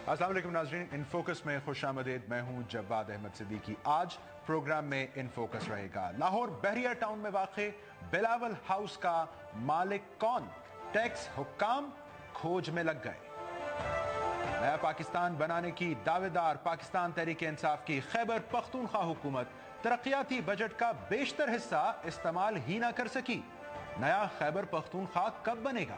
السلام علیکم ناظرین، ان فوکس میں خوش آمدید. میں ہوں جواد احمد صدیقی. آج پروگرام میں ان فوکس رہے گا لاہور بحریہ ٹاؤن میں واقع بلاول ہاؤس کا مالک کون؟ ٹیکس حکام کھوج میں لگ گئے. نیا پاکستان بنانے کی دعوے دار پاکستان تحریک انصاف کی خیبر پختونخوا حکومت ترقیاتی بجٹ کا بیشتر حصہ استعمال ہی نہ کر سکی. نیا خیبر پختونخوا کب بنے گا؟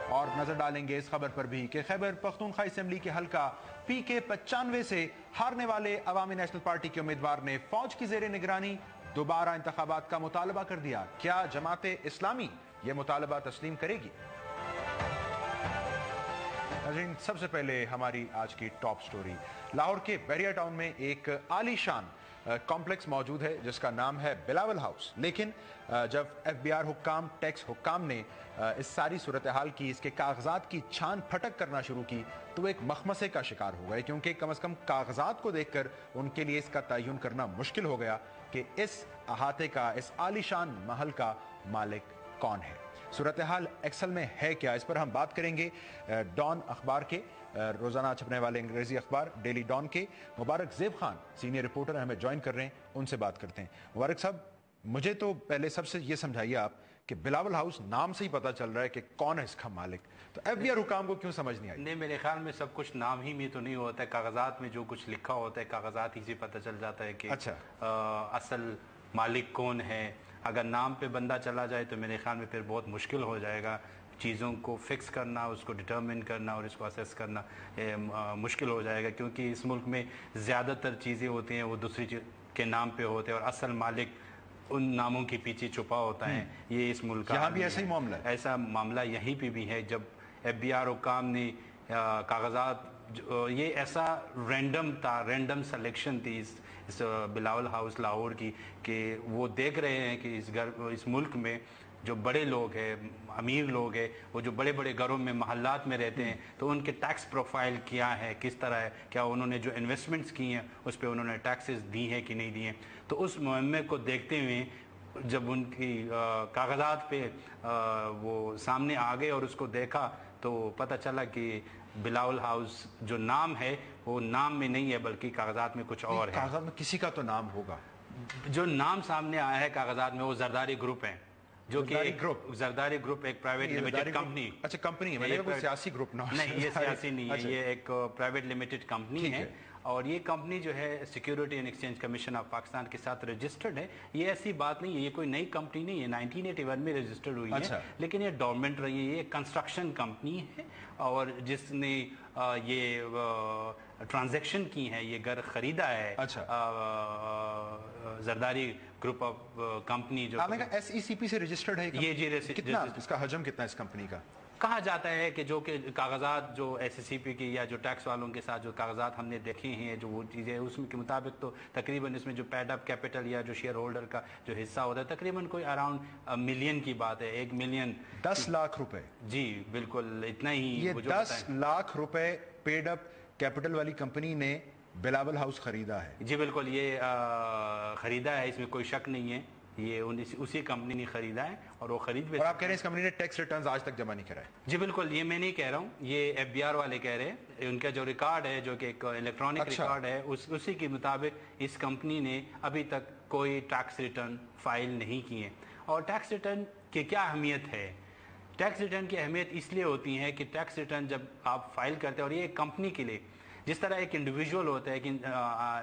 اور نظر ڈالیں گے اس خبر پر بھی کہ خیبر پختونخوا اسمبلی کے حلقہ پی کے 95 سے ہارنے والے عوامی نیشنل پارٹی کے امیدوار نے فوج کی زیر نگرانی دوبارہ انتخابات کا مطالبہ کر دیا. کیا جماعت اسلامی یہ مطالبہ تسلیم کرے گی؟ ناظرین، سب سے پہلے ہماری آج کی ٹاپ سٹوری. لاہور کے بحریہ ٹاؤن میں ایک عالی شان کمپلیکس موجود ہے جس کا نام ہے بلاول ہاؤس. لیکن جب ایف بی آر حکام، ٹیکس حکام نے اس ساری صورتحال کی، اس کے کاغذات کی چھان پھٹک کرنا شروع کی تو وہ ایک مخمصے کا شکار ہو گئے، کیونکہ کم از کم کاغذات کو دیکھ کر ان کے لیے اس کا تعین کرنا مشکل ہو گیا کہ اس احاطے کا، اس عالی شان محل کا مالک کون ہے. صورتحال ایکسل میں ہے کیا، اس پر ہم بات کریں گے ڈان اخبار کے، روزانہ چھپنے والے انگریزی اخبار ڈیلی ڈان کے مبارک زیب خان سینئر رپورٹر ہمیں جوائن کر رہے ہیں. ان سے بات کرتے ہیں. مبارک صاحب، مجھے تو پہلے سب سے یہ سمجھائیے آپ کہ بلاول ہاؤس نام سے ہی پتہ چل رہا ہے کہ کون ہے اس کا مالک، تو ایف بی آر حکام کو کیوں سمجھ نہیں آئی؟ نہیں، میرے خیال میں سب کچھ نام ہی میں تو نہیں ہوتا ہے، کاغذات میں جو کچھ لکھا ہوتا ہے کاغذات ہی سے پتہ چل جاتا ہے کہ اصل مالک کون ہے. اگر نام پہ بندہ چلا جائے تو میرے خیال میں پھر بہت مشکل ہو جائے گا چیزوں کو فکس کرنا، اس کو ڈٹرمن کرنا اور اس کو اسیس کرنا مشکل ہو جائے گا، کیونکہ اس ملک میں زیادہ تر چیزیں ہوتی ہیں وہ دوسری چیز کے نام پہ ہوتے ہیں اور اصل مالک ان ناموں کے پیچھے چھپا ہوتا ہے. یہ اس ملک کا یہاں بھی ایسا ہی معاملہ ہے. ایسا معاملہ یہیں پہ بھی ہے. جب ایف بی آر حکام نے کاغذات، یہ ایسا رینڈم سلیکشن تھی اس بلاول ہاؤس لاہور کی کہ وہ دیکھ رہے ہیں کہ اس ملک میں جو بڑے لوگ ہیں، امیر لوگ ہیں، وہ جو بڑے بڑے گھروں میں محلات میں رہتے ہیں تو ان کے ٹیکس پروفائل کیا ہے، کس طرح ہے، کیا انہوں نے جو انویسٹمنٹس کی ہیں اس پہ انہوں نے ٹیکسز دی ہیں کہ نہیں دی ہیں. تو اس مہمے کو دیکھتے ہوئے جب ان کی کاغذات پہ وہ سامنے آ گئے اور اس کو دیکھا تو پتہ چلا کہ بلاول ہاؤس جو نام ہے وہ نام میں نہیں ہے بلکہ کاغذات میں کچھ اور ہے. کاغذات میں کسی کا تو نام ہوگا. جو نام سامنے آیا ہے کاغذات میں وہ زرداری گروپ ہیں، جو کہ زرداری گروپ ایک پرائیویٹ لمیٹڈ کمپنی. اچھا، کمپنی ہے، میں نے کہا کوئی سیاسی گروپ نہ ہو. نہیں، یہ سیاسی نہیں ہے، یہ ایک پرائیویٹ لمیٹڈ کمپنی ہے. اور یہ کمپنی جو ہے security and exchange commission of Pakistan کے ساتھ رجسٹرڈ ہے. یہ ایسی بات نہیں ہے، یہ کوئی نئی کمپنی نہیں ہے، 1981 میں رجسٹرڈ ہوئی ہے. لیکن یہ ڈورمنٹ رہی ہے. یہ کنسٹرکشن کمپنی ہے اور جس نے یہ ٹرانزیکشن کی ہے، یہ گھر خریدا ہے. زرداری گروپ آف کمپنی جو ایس ای سی پی سے رجسٹرڈ ہے. یہ جی، کتنا اس کا حجم کتنا اس کمپنی کا؟ کہا جاتا ہے کہ جو کہ کاغذات جو ایس سی پی کی یا جو ٹیکس والوں کے ساتھ جو کاغذات ہم نے دیکھے ہیں، جو وہ چیزیں اس کے مطابق تو تقریباً اس میں جو پیڈ اپ کیپٹل یا جو شیئر ہولڈر کا جو حصہ ہوتا ہے تقریباً کوئی اراؤنڈ ملین کی بات ہے. 1 ملین 10 لاکھ روپے. جی بالکل اتنا ہی. یہ 10 لاکھ روپے پیڈ اپ کیپٹل والی کمپنی نے بلاول ہاؤس خریدا ہے. جی بالکل، یہ خریدا ہے، اس میں کوئی شک نہیں ہے. یہ اسی کمپنی نے خریدا ہے اور وہ خرید بھی. اور آپ کہہ رہے ہیں اس کمپنی نے ٹیکس ریٹرنز آج تک جمع نہیں کرائے؟ جی بالکل، یہ میں نہیں کہہ رہا ہوں، یہ ایف بی آر والے کہہ رہے ہیں. ان کا جو ریکارڈ ہے جو کہ ایک الیکٹرانک ریکارڈ ہے اسی کے مطابق اس کمپنی نے ابھی تک کوئی ٹیکس ریٹرن فائل نہیں کیے. اور ٹیکس ریٹرن کی کیا اہمیت ہے؟ ٹیکس ریٹرن کی اہمیت اس لیے ہوتی ہے کہ ٹیکس ریٹرن جب آپ فائل کرتے ہیں، اور یہ ایک کمپنی کے لیے جس طرح ایک انڈیویجول ہوتا ہے،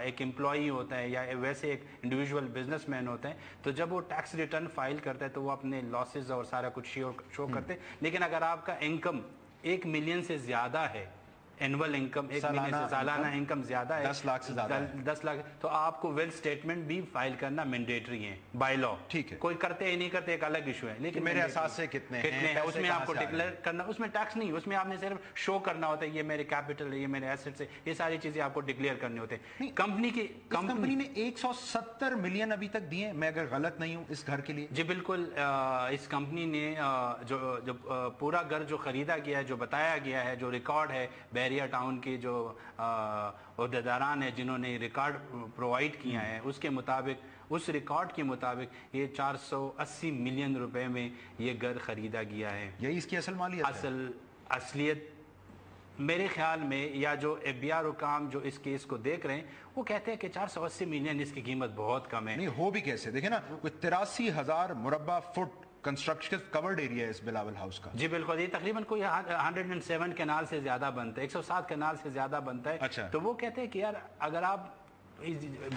ایک امپلائی ہوتا ہے یا ویسے ایک انڈیویجول بزنس مین ہوتا ہے، تو جب وہ ٹیکس ریٹرن فائل کرتا ہے تو وہ اپنے لاسز اور سارا کچھ شو کرتے ہیں. لیکن اگر آپ کا انکم 1 ملین سے زیادہ ہے، اینول انکم 1 ملین سے سالانہ انکم زیادہ ہے، 10 لاکھ سے زیادہ ہے، 10 لاکھ، تو آپ کو ویلتھ اسٹیٹمنٹ بھی فائل کرنا مینڈیٹری ہے بائی لا. ٹھیک ہے، کوئی کرتے ہی نہیں کرتے ایک الگ ایشو ہے. لیکن میرے اثاثے سے کتنے ہیں اس میں آپ کو ڈکلیئر کرنا، اس میں ٹیکس نہیں، اس میں آپ نے صرف شو کرنا ہوتا ہے یہ میرے کیپٹل ہے، یہ میرے ایسٹس ہے، یہ ساری چیزیں آپ کو ڈکلیئر کرنے ہوتے ہیں. کمپنی نے 170 ملین ابھی تک دیے، میں اگر غلط نہیں ہوں، اس گھر کے لیے. جی بالکل، اس کمپنی نے جو پورا گھر جو خریدا گیا ہے، جو بتایا گیا ہے، جو ریکارڈ ہے بحریہ ٹاؤن کے جو عہدیداران ہیں جنہوں نے ریکارڈ پرووائڈ کیا ہے، اس کے مطابق، اس ریکارڈ کے مطابق یہ 480 ملین روپے میں یہ گھر خریدا گیا ہے. یہی اس کی اصل مالیت ہے؟ اصلیت میرے خیال میں یا جو FBI حکام جو اس کیس کو دیکھ رہے ہیں وہ کہتے ہیں کہ 480 ملین اس کی قیمت بہت کم ہے. نہیں ہو بھی کیسے, دیکھیں نا کوئی 83,000 مربع فٹ کنسٹرکشن کورڈ ایریا ہے اس بلاول ہاؤس کا. جی بالکل, یہ تقریباً کوئی 107 کینال سے زیادہ بنتا ہے, 107 کینال سے زیادہ بنتا ہے. اچھا. تو وہ کہتے ہیں کہ یار اگر آپ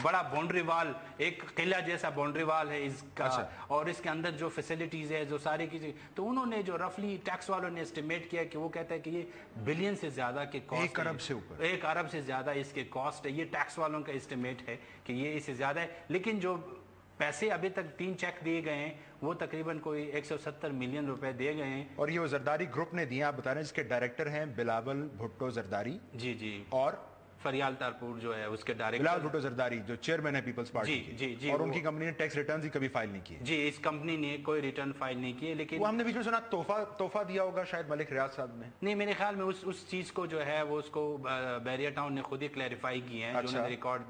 بڑا باؤنڈری وال, ایک قلعہ جیسا باؤنڈری وال ہے اس کا, اور اس کے اندر جو فیسلٹیز ہے جو ساری چیزیں, تو انہوں نے جو رفلی ٹیکس والوں نے اسٹیمیٹ کیا کہ وہ کہتا ہے کہ یہ بلین سے زیادہ کے کاسٹ, 1 ارب سے اوپر, 1 ارب سے زیادہ اس کے کاسٹ ہے. یہ ٹیکس والوں کا اسٹیمیٹ ہے کہ یہ اس سے زیادہ ہے. لیکن جو پیسے ابھی تک 3 چیک دیے گئے ہیں وہ تقریباً کوئی 170 ملین روپے دیے گئے ہیں. اور یہ وہ زرداری گروپ نے دیا, آپ بتا رہے ہیں جس کے ڈائریکٹر ہیں بلاول بھٹو زرداری. جی جی. اور فریال تارپور جو ہے اس کے ڈائریکٹر بلاول بھٹو زرداری جو چیئرمین ہے پیپلز پارٹی کی. جی جی. اور ان کی کمپنی نے ٹیکس ریٹرنز ہی کبھی فائل نہیں کیے. جی, اس کمپنی نے کوئی ریٹرن فائل نہیں کیے. لیکن وہ ہم نے بیچ میں سنا تحفہ دیا ہوگا شاید ملک ریاض صاحب نے. نہیں, میرے خیال میں اس چیز کو جو ہے وہ اس کو بیریا ٹاؤن نے خود ہی کلیریفائی کی ہے, جو انہوں نے ریکارڈ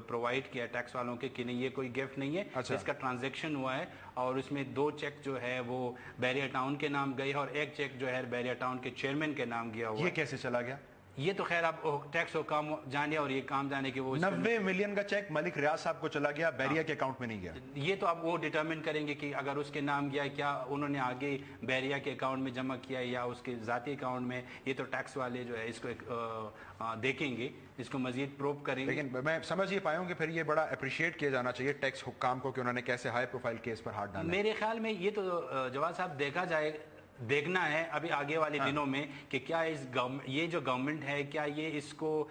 پرووائڈ کیا ٹیکس والوں کے کہ نہیں یہ کوئی گفٹ نہیں ہے, اس کا ٹرانزیکشن ہوا ہے. اور اس میں 2 چیک جو ہے وہ بیریا ٹاؤن کے نام گئے اور 1 چیک جو ہے بیریا ٹاؤن کے چیئرمین کے نام گیا ہوا. یہ کیسے چلا گیا؟ یہ تو خیر اب ٹیکس و کام جانے, اور یہ کام جانے کہ وہ 90 ملین کا چیک ملک ریاض صاحب کو چلا گیا, بیریا کے اکاؤنٹ میں نہیں گیا. یہ تو اب وہ ڈیٹرمن کریں گے کہ اگر اس کے نام گیا کیا انہوں نے آگے بیریا کے اکاؤنٹ میں جمع کیا یا اس کے ذاتی اکاؤنٹ میں. یہ تو ٹیکس والے جو ہے اس کو دیکھیں گے, اس کو مزید پروب کریں گے. لیکن میں سمجھ یہ پایا ہوں کہ پھر یہ بڑا اپریشیٹ کیا جانا چاہیے ٹیکس حکام کو کہ انہوں نے کیسے ہائی پروفائل کیس پر ہاتھ ڈالا. میرے خیال میں یہ تو جواد صاحب دیکھنا ہے ابھی آگے والے دنوں میں کہ کیا یہ جو گورنمنٹ ہے کیا یہ اس کو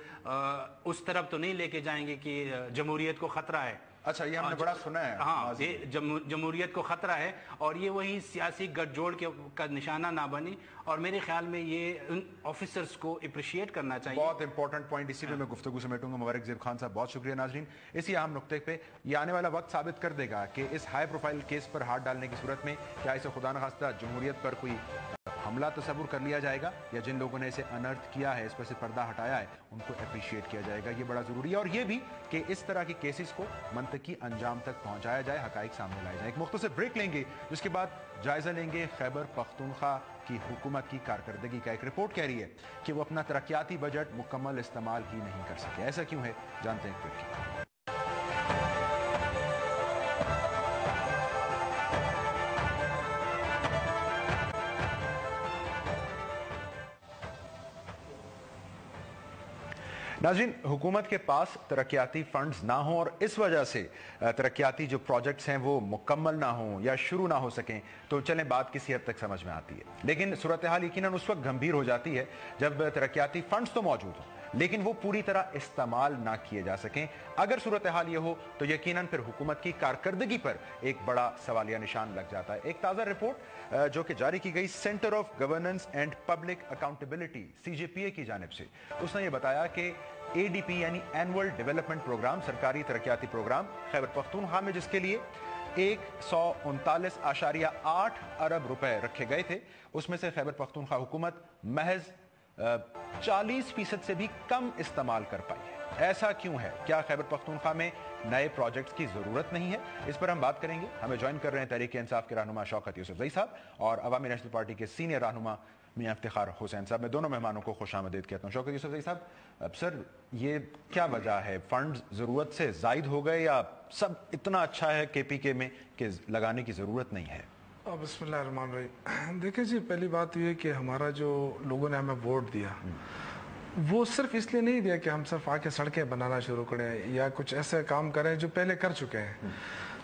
اس طرف تو نہیں لے کے جائیں گے کہ جمہوریت کو خطرہ ہے. اچھا, یہ ہم نے بڑا سنا ہے. ہاں, یہ جمہوریت کو خطرہ ہے اور یہ وہی سیاسی گٹھ جوڑ کا نشانہ نہ بنی. اور میرے خیال میں یہ ان آفیسرز کو اپریشیٹ کرنا چاہیے. بہت امپورٹنٹ پوائنٹ, اسی پہ میں گفتگو سمیٹوں گا. مبارک زیب خان صاحب بہت شکریہ. ناظرین, اسی اہم نقطے پہ یہ آنے والا وقت ثابت کر دے گا کہ اس ہائی پروفائل کیس پر ہاتھ ڈالنے کی صورت میں کیا اسے خدا نخواستہ جمہوریت پر کوئی حملہ تصور کر لیا جائے گا, یا جن لوگوں نے اسے انرتھ کیا ہے, اس پر سے پردہ ہٹایا ہے, ان کو اپریشیٹ کیا جائے گا. یہ بڑا ضروری ہے. اور یہ بھی کہ اس طرح کی کیسز کو منطقی انجام تک پہنچایا جائے, حقائق سامنے لائے جائیں. ایک مختصر بریک لیں گے جس کے بعد جائزہ لیں گے خیبر پختونخوا کی حکومت کی کارکردگی کا. ایک رپورٹ کہہ رہی ہے کہ وہ اپنا ترقیاتی بجٹ مکمل استعمال ہی نہیں کر سکے. ایسا کیوں ہے, جانتے ہیں ایک بریک. ناظرین, حکومت کے پاس ترقیاتی فنڈز نہ ہوں اور اس وجہ سے ترقیاتی جو پروجیکٹس ہیں وہ مکمل نہ ہوں یا شروع نہ ہو سکیں تو چلیں بات کسی حد تک سمجھ میں آتی ہے. لیکن صورتحال یقیناً اس وقت گمبھیر ہو جاتی ہے جب ترقیاتی فنڈز تو موجود ہوں لیکن وہ پوری طرح استعمال نہ کیے جا سکیں. اگر صورتحال یہ ہو تو یقیناً پھر حکومت کی کارکردگی پر ایک بڑا سوالیہ نشان لگ جاتا ہے. ایک تازہ رپورٹ جو کہ جاری کی گئی centre of governance and public accountability CJPA کی جانب سے, اس نے یہ بتایا کہ ADP یعنی اینول ڈیولپمنٹ پروگرام, سرکاری ترقیاتی پروگرام خیبر پختونخوا میں جس کے لیے 139.8 ارب روپے رکھے گئے تھے, اس میں سے خیبر پختونخوا حکومت محض 40% سے بھی کم استعمال کر پائی ہے. ایسا کیوں ہے؟ کیا خیبر پختونخوا میں نئے پروجیکٹس کی ضرورت نہیں ہے؟ اس پر ہم بات کریں گے. ہمیں جوائن کر رہے ہیں تحریک انصاف کے رہنما شوکت یوسفزئی صاحب اور عوامی نیشنل پارٹی کے سینئر رہنما میاں افتخار حسین صاحب. میں دونوں مہمانوں کو خوش آمدید کہتا ہوں. شوکت یوسفزئی صاحب, اب سر یہ کیا وجہ ہے, فنڈ ضرورت سے زائد ہو گئے یا سب اتنا اچھا ہے KPK میں کہ لگانے کی ضرورت نہیں ہے؟ بسم اللہ الرحمن الرحیم. دیکھیں جی, پہلی بات یہ کہ ہمارا جو لوگوں نے ہمیں ووٹ دیا وہ صرف اس لیے نہیں دیا کہ ہم صرف آ کے سڑکیں بنانا شروع کریں یا کچھ ایسے کام کریں جو پہلے کر چکے ہیں.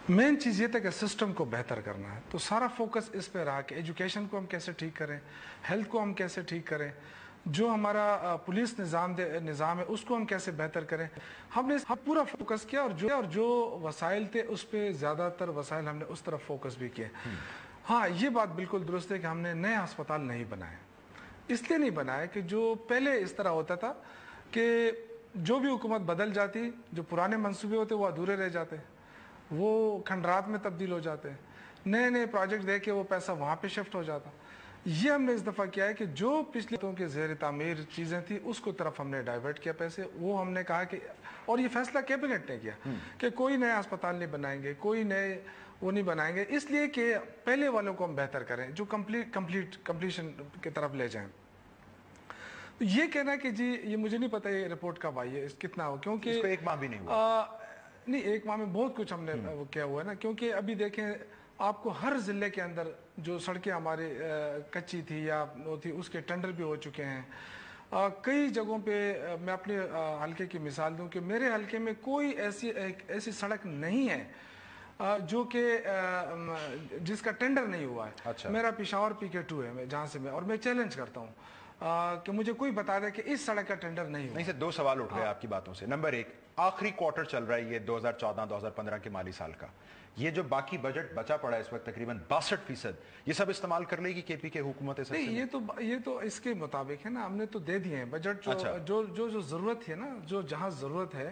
مین چیز یہ تھا کہ سسٹم کو بہتر کرنا ہے, تو سارا فوکس اس پہ رہا کہ ایجوکیشن کو ہم کیسے ٹھیک کریں, ہیلتھ کو ہم کیسے ٹھیک کریں, جو ہمارا پولیس نظام ہے اس کو ہم کیسے بہتر کریں. ہم نے پورا فوکس کیا اور جو وسائل تھے اس پہ زیادہ تر وسائل ہم نے اس طرف فوکس بھی کیے. ہاں, یہ بات بالکل درست ہے کہ ہم نے نئے ہسپتال نہیں بنائے. اس لیے نہیں بنائے کہ جو پہلے اس طرح ہوتا تھا کہ جو بھی حکومت بدل جاتی, جو پرانے منصوبے ہوتے وہ ادھورے رہ جاتے, وہ کھنڈرات میں تبدیل ہو جاتے, نئے پروجیکٹ دے کے وہ پیسہ وہاں پہ شفٹ ہو جاتا. یہ ہم نے اس دفعہ کیا ہے کہ جو پچھلے کے زیر تعمیر چیزیں تھیں اس کو طرف ہم نے ڈائیورٹ کیا پیسے. وہ ہم نے کہا کہ, اور یہ فیصلہ کیبنٹ نے کیا کہ کوئی نئے ہسپتال نہیں بنائیں گے, کوئی نئے وہ نہیں بنائیں گے, اس لیے کہ پہلے والوں کو ہم بہتر کریں, جو کمپلیشن کی طرف لے جائیں. ये कहना कि जी ये मुझे नहीं पता ये रिपोर्ट कब आई है, कितना हो, क्योंकि इसको 1 माह भी नहीं हुआ। नहीं, 1 माह में बहुत कुछ हमने वो किया हुआ है ना, क्योंकि अभी देखें आपको हर जिले के अंदर जो सड़कें हमारी कच्ची थी या वो थी उसके टेंडर भी हो चुके हैं। कई जगहों पे मैं अपने हलके की मिसाल दूं कि मेरे हलके में कोई ऐसी सड़क नहीं है जो कि जिसका टेंडर नहीं हुआ है। अच्छा। मेरा पिशावर PK2 है, मैं जहाँ से मैं, और मैं चैलेंज करता हूँ कि मुझे कोई बता दे कि इस सड़क का टेंडर नहीं हुआ। नहीं सर, 2 सवाल उठ गए आपकी बातों से। नंबर 1, आखिरी क्वार्टर चल रहा है ये 2014-2015 के माली साल का, ये जो बाकी बजट बचा पड़ा है इस वक्त तकरीबन 62%, ये सब इस्तेमाल कर लेगी KP के हुकूमत? नहीं, ये तो इसके मुताबिक है ना, हमने तो दे दिए हैं बजट, जो अच्छा। जो जरूरत है ना, जो जहाँ जरूरत है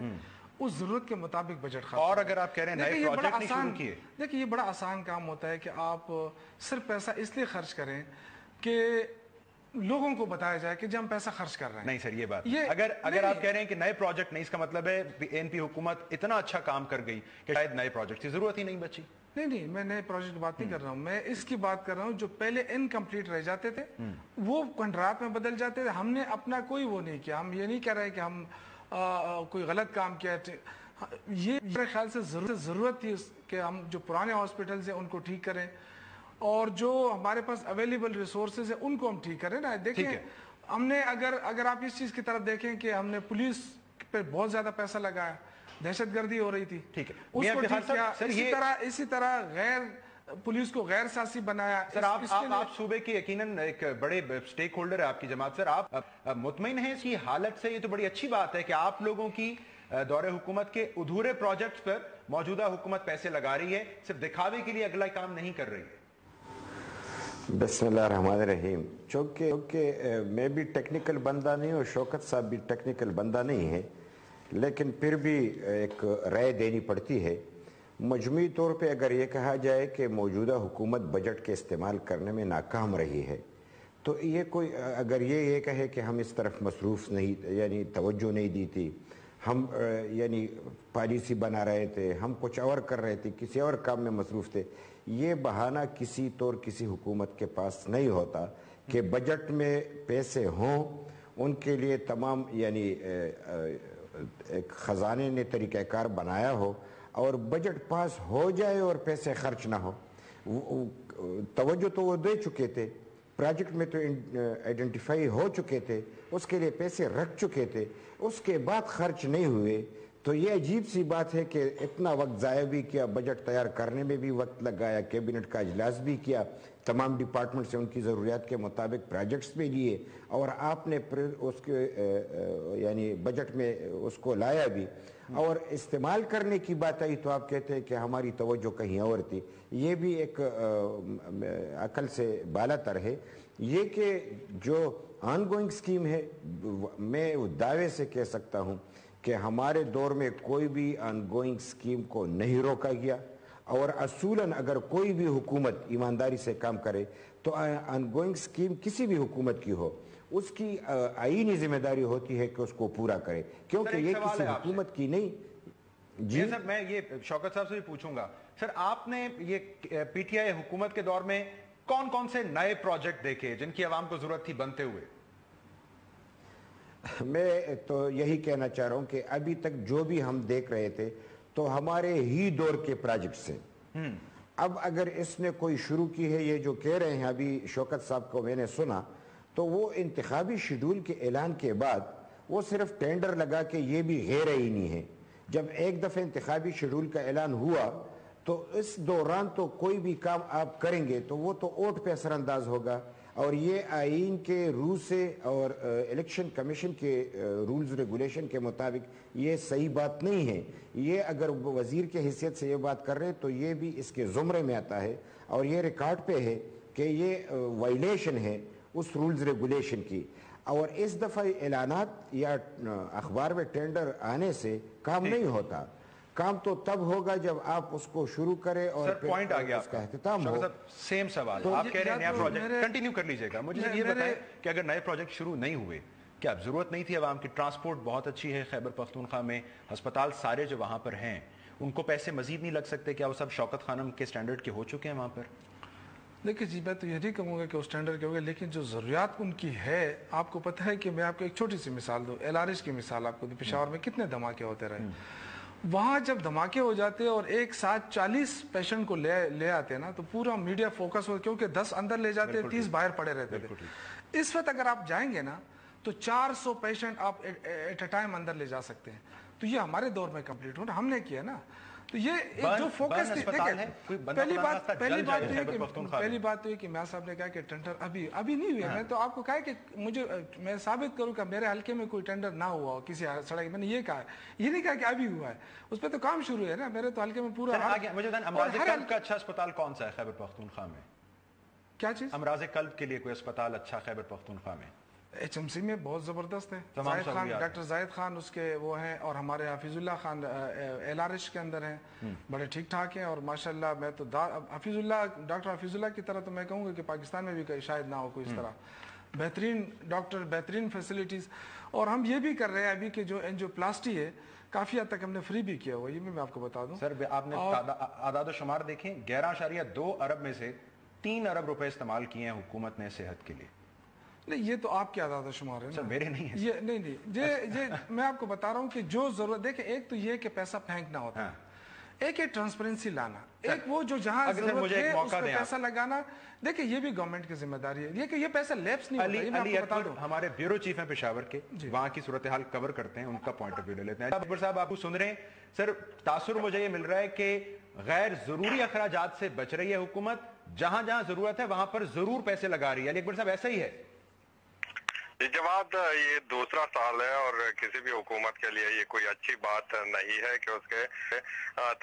उस जरूरत के मुताबिक बजट खर्च। और अगर आप कह रहे हैं नए प्रोजेक्ट नहीं शुरू किए, देखिए ये बड़ा आसान काम होता है कि आप सिर्फ पैसा इसलिए खर्च करें कि लोगों को बताया जाए कि जब हम पैसा खर्च कर रहे हैं। नहीं सर, ये बात अगर आप कह रहे हैं कि नए प्रोजेक्ट नहीं, इसका मतलब है ANP हुकूमत इतना अच्छा काम कर गई कि शायद नए प्रोजेक्ट की जरूरत ही नहीं बची। नहीं, मैं नए प्रोजेक्ट की बात नहीं कर रहा हूँ, मैं इसकी बात कर रहा हूँ जो पहले इनकम्प्लीट रह जाते थे वो कंट्राक्ट में बदल जाते थे। हमने अपना कोई वो नहीं किया, हम ये नहीं कह रहे कि हम कोई गलत काम किया। ये मेरे ख्याल से जरूरत थी कि हम जो पुराने हॉस्पिटल्स हैं उनको ठीक करें और जो हमारे पास अवेलेबल रिसोर्सेज है उनको हम ठीक करें ना। देखिए हमने अगर आप इस चीज की तरफ देखें कि हमने पुलिस पे बहुत ज्यादा पैसा लगाया, दहशतगर्दी हो रही थी, ठीक है, उसको ठीक किया। इसी तरह गैर पुलिस को गैर सासी बनाया। सर आप सूबे की यकीनन एक बड़े स्टेक होल्डर है आपकी जमात। सर आप मुतमईन हैं इसकी हालत से? ये तो बड़ी अच्छी बात है कि आप लोगों की दौरे हुकूमत के अधूरे प्रोजेक्ट्स पर मौजूदा हुकूमत पैसे लगा रही है, सिर्फ दिखावे के लिए अगला काम नहीं कर रही है। बिस्मिल्लाहिर्रहमानिर्रहीम। चूँकि मैं भी टेक्निकल बंदा नहीं और शौकत साहब भी टेक्निकल बंदा नहीं है, लेकिन फिर भी एक राय देनी पड़ती है। मजमूई तौर पे अगर ये कहा जाए कि मौजूदा हुकूमत बजट के इस्तेमाल करने में नाकाम रही है, तो ये कोई अगर ये कहे कि हम इस तरफ मसरूफ़ नहीं, यानी तवज्जो नहीं दी थी, हम यानी पॉलिसी बना रहे थे, हम कुछ और कर रहे थे, किसी और काम में मसरूफ़ थे, ये बहाना किसी तौर किसी हुकूमत के पास नहीं होता कि बजट में पैसे हों। उनके लिए तमाम यानी एक ख़जाने ने तरीक़ाकार बनाया हो और बजट पास हो जाए और पैसे खर्च ना हो। तवज्जो तो वो दे चुके थे, प्रोजेक्ट में तो आइडेंटिफाई हो चुके थे, उसके लिए पैसे रख चुके थे, उसके बाद खर्च नहीं हुए, तो ये अजीब सी बात है कि इतना वक्त ज़ाया भी किया, बजट तैयार करने में भी वक्त लगाया, कैबिनेट का इजलास भी किया, तमाम डिपार्टमेंट से उनकी ज़रूरियात के मुताबिक प्रोजेक्ट्स भी लिए और आपने उसके यानी बजट में उसको लाया भी और इस्तेमाल करने की बात आई तो आप कहते हैं कि हमारी तवज्जो कहीं और थी। ये भी एक अकल से बालातर है। ये कि जो ऑनगोइंग स्कीम है, मैं दावे से कह सकता हूँ कि हमारे दौर में कोई भी ऑनगोइंग स्कीम को नहीं रोका गया और असूलन अगर कोई भी हुकूमत ईमानदारी से काम करे तो ऑनगोइंग स्कीम किसी भी हुकूमत की हो, उसकी आईनी जिम्मेदारी होती है कि उसको पूरा करे, क्योंकि ये किसी हुकूमत की नहीं। जी सर, मैं ये शौकत साहब से भी पूछूंगा। सर आपने ये PTI हुकूमत के दौर में कौन कौन से नए प्रोजेक्ट देखे जिनकी आवाम को जरूरत थी बनते हुए? मैं तो यही कहना चाह रहा हूं कि अभी तक जो भी हम देख रहे थे तो हमारे ही दौर के प्रोजेक्ट्स हैं। अब अगर इसने कोई शुरू की है, ये जो कह रहे हैं अभी शौकत साहब को मैंने सुना, तो वो इंतखाबी शेड्यूल के ऐलान के बाद वो सिर्फ टेंडर लगा के ये भी गैर आईनी है। जब एक दफ़े इंतखाबी शेड्यूल का ऐलान हुआ तो इस दौरान तो कोई भी काम आप करेंगे तो वो तो वोट पे असरअंदाज होगा और ये आइन के रूल से और इलेक्शन कमीशन के रूल्स रेगुलेशन के मुताबिक ये सही बात नहीं है। ये अगर वजीर के हैसियत से ये बात कर रहे हैं तो ये भी इसके ज़ुमरे में आता है और ये रिकॉर्ड पे है कि ये वायलेशन है उस रूल्स रेगुलेशन की। और इस दफ़ा ऐलानात या अखबार में टेंडर आने से काम नहीं होता। काम तो तब होगा जब आप उसको शुरू करें और सर पॉइंट आ गया उसका अख्तिताम हो। सेम सवाल तो आप कह रहे हैं नया प्रोजेक्ट कंटिन्यू कर लीजिएगा। मुझे ये बताएं कि अगर नए प्रोजेक्ट शुरू नहीं हुए, क्या अब जरूरत नहीं थी आवाम की? ट्रांसपोर्ट बहुत अच्छी है खैबर पख्तूनख्वा में, अस्पताल सारे जो वहां पर हैं उनको पैसे मजीद नहीं लग सकते? क्या वो सब शौकत खानम के स्टैंडर्ड के हो चुके हैं वहां पर? देखिए जी, मैं तो ये नहीं कहूँगा कि वो स्टैंडर्ड के होंगे, लेकिन जो ज़रूरियात उनकी है, आपको पता है कि मैं आपको एक छोटी सी मिसाल दूँ, LRH की मिसाल आपको दूँ। पेशावर में कितने धमाके होते रहे, वहाँ जब धमाके हो जाते हैं और एक साथ 40 पेशेंट को ले आते हैं ना, तो पूरा मीडिया फोकस हो, क्योंकि 10 अंदर ले जाते हैं, 30 बाहर पड़े रहते थे। इस वक्त अगर आप जाएंगे ना तो 400 पेशेंट आप एट अ टाइम अंदर ले जा सकते हैं। तो ये हमारे दौर में कंप्लीट हो, हमने किया ना। तो ये जो फोकस थी, पहली बात तो ये कि मियां साहब ने कहा कि टेंडर अभी नहीं हुआ। मैं तो आपको कहा कि मैं साबित करूं कि मेरे हल्के में कोई टेंडर ना हुआ हो किसी सड़क। मैंने ये कहा, ये नहीं कहा कि अभी हुआ है, उस पर तो काम शुरू है ना। मेरे तो हल्के में पूरा मुझे अमराज़ क़ल्ब का अच्छा अस्पताल कौन सा है खैबर पख्तूनख्वा में? क्या चीज? अमराज़ क़ल्ब के लिए कोई अस्पताल अच्छा खैबर पख्तूनख्वा में? HMC में बहुत ज़बरदस्त है। जाहिद खान, डॉक्टर जाहिद खान उसके वो हैं, और हमारे हफीजुल्लाह खान LRH के अंदर हैं, बड़े ठीक ठाक हैं। और माशाल्लाह मैं तो डॉक्टर हफीजुल्लाह की तरह तो मैं कहूँगा कि पाकिस्तान में भी शायद ना हो कोई इस तरह बेहतरीन डॉक्टर, बेहतरीन फैसिलिटीज़। और हम ये भी कर रहे हैं अभी कि जो एंजियोप्लास्टी है काफ़ी हद तक हमने फ्री भी किया हुआ, ये भी मैं आपको बता दूँ। सर आपने आदाद शुमार देखें, 11.2 अरब में से 3 अरब रुपए इस्तेमाल किए हैं हुकूमत ने सेहत के लिए। नहीं, ये तो आपके आदाद शुमार है ना, सर मेरे नहीं है। ये नहीं ये मैं आपको बता रहा हूँ कि जो जरूरत, देखिए एक तो ये कि पैसा फेंकना होता है, एक ट्रांसपेरेंसी लाना, एक वो जो जहाँ जरूरत है उस पर पैसा लगाना। देखिए ये भी गवर्नमेंट की जिम्मेदारी है, ये कि ये पैसा लैप्स नहीं होता। मैं आपको बता दूं, हमारे ब्यूरो चीफ हैं पेशावर के, वहाँ की सूरत हाल कवर करते हैं, उनका पॉइंट ऑफ व्यू ले लेते हैं। अकबर साहब आपको सुन रहे हैं सर, तासुर मुझे ये मिल रहा है कि गैर जरूरी अखराजात से बच रही है हुकूमत, जहां जहां जरूरत है वहां पर जरूर पैसे लगा रही है। अकबर साहब ऐसा ही है? जवाब ये दूसरा साल है और किसी भी हुकूमत के लिए ये कोई अच्छी बात नहीं है कि उसके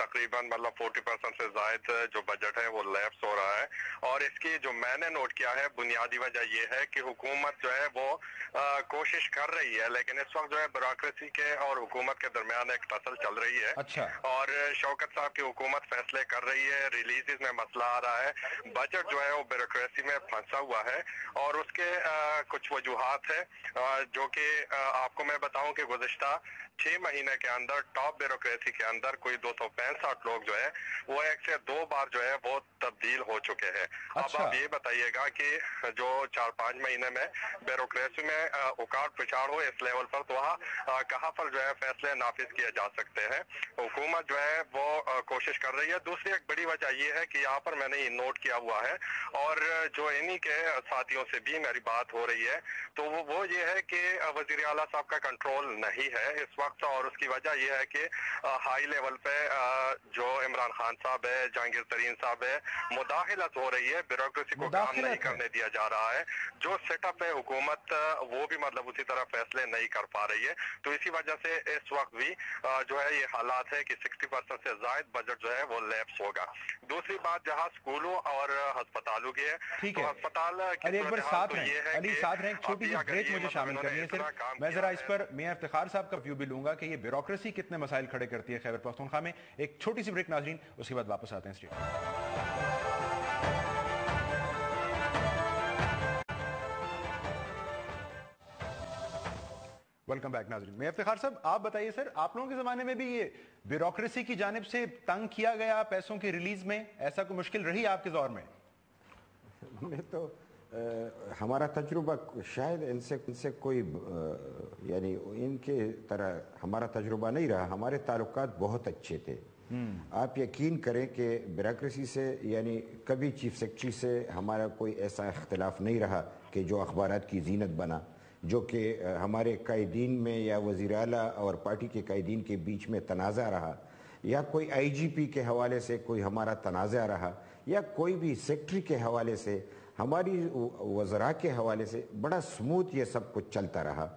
तकरीबन मतलब 40% से ज्यादा जो बजट है वो लैप्स हो रहा है। और इसकी जो मैंने नोट किया है बुनियादी वजह ये है कि हुकूमत जो है वो कोशिश कर रही है, लेकिन इस वक्त जो है ब्यूरोक्रेसी के और हुकूमत के दरमियान एक टसल चल रही है। अच्छा। और शौकत साहब की हुकूमत फैसले कर रही है, रिलीजेस में मसला आ रहा है, बजट जो है वो ब्यूरोक्रेसी में फंसा हुआ है। और उसके कुछ वजूहात है जो कि आपको मैं बताऊं कि गुज़िश्ता 6 महीने के अंदर टॉप ब्यूरोक्रेसी के अंदर कोई 265 लोग जो है वो 1 से 2 बार जो है वो तब्दील हो चुके हैं। अच्छा। अब आप ये बताइएगा कि जो 4-5 महीने में ब्यूरोक्रेसी में उकाड़ पिछाड़ हो इस लेवल पर, तो वहाँ कहाँ पर जो है फैसले नाफिज किए जा सकते हैं। हुकूमत जो है वो कोशिश कर रही है। दूसरी एक बड़ी वजह ये है कि यहाँ पर मैंने ये नोट किया हुआ है और जो इन्हीं के साथियों से भी मेरी बात हो रही है, तो वो ये है कि वजीर आला साहब का कंट्रोल नहीं है इस वक्त। और उसकी वजह यह है कि हाई लेवल पे जो इमरान खान साहब है, जहांगीर तरीन साहब है, मुदाखलत हो रही है, ब्यूरोक्रेसी को काम नहीं करने दिया जा रहा है। जो सेटअप है हुकूमत वो भी मतलब उसी तरह फैसले नहीं कर पा रही है। तो इसी वजह से इस वक्त भी जो है ये हालात है कि 60% से ज्यादा बजट जो है वो लैप्स होगा। दूसरी बात जहाँ स्कूलों और अस्पतालों की है, तो अस्पताल छोटी सी ब्रेक मुझे शामिल करनी है सिर्फ। मैं जरा इस पर मियां इफ्तिखार साहब का व्यू भी लूंगा कि ये ब्यूरोक्रेसी कितने मसाइल खड़े करती है खैबर पख्तूनख्वा में। एक छोटी सी ब्रेक नाजरीन, उसके बाद वापस आते हैं। वेलकम बैक नाजरीन। मियां इफ्तिखार साहब आप बताइए सर, आप लोगों के जमाने में भी ये ब्यूरोक्रेसी की जानिब से तंग किया गया पैसों की रिलीज में, ऐसा कोई मुश्किल रही आपके दौर में? मैं तो हमारा तजुर्बा शायद इनसे कोई यानी इनके तरह हमारा तजुर्बा नहीं रहा। हमारे ताल्लुकात बहुत अच्छे थे। आप यकीन करें कि ब्यूरोक्रेसी से यानी कभी चीफ सेक्रेटरी से हमारा कोई ऐसा इख्तिलाफ नहीं रहा कि जो अखबारात की जीनत बना, जो कि हमारे कायदीन में या वज़ीर आला और पार्टी के कायदीन के बीच में तनाज़ा रहा, या कोई IGP के हवाले से कोई हमारा तनाज़ा रहा, या कोई भी सेक्रेटरी के हवाले से, हमारी वज़रा के हवाले से बड़ा स्मूथ ये सब कुछ चलता रहा।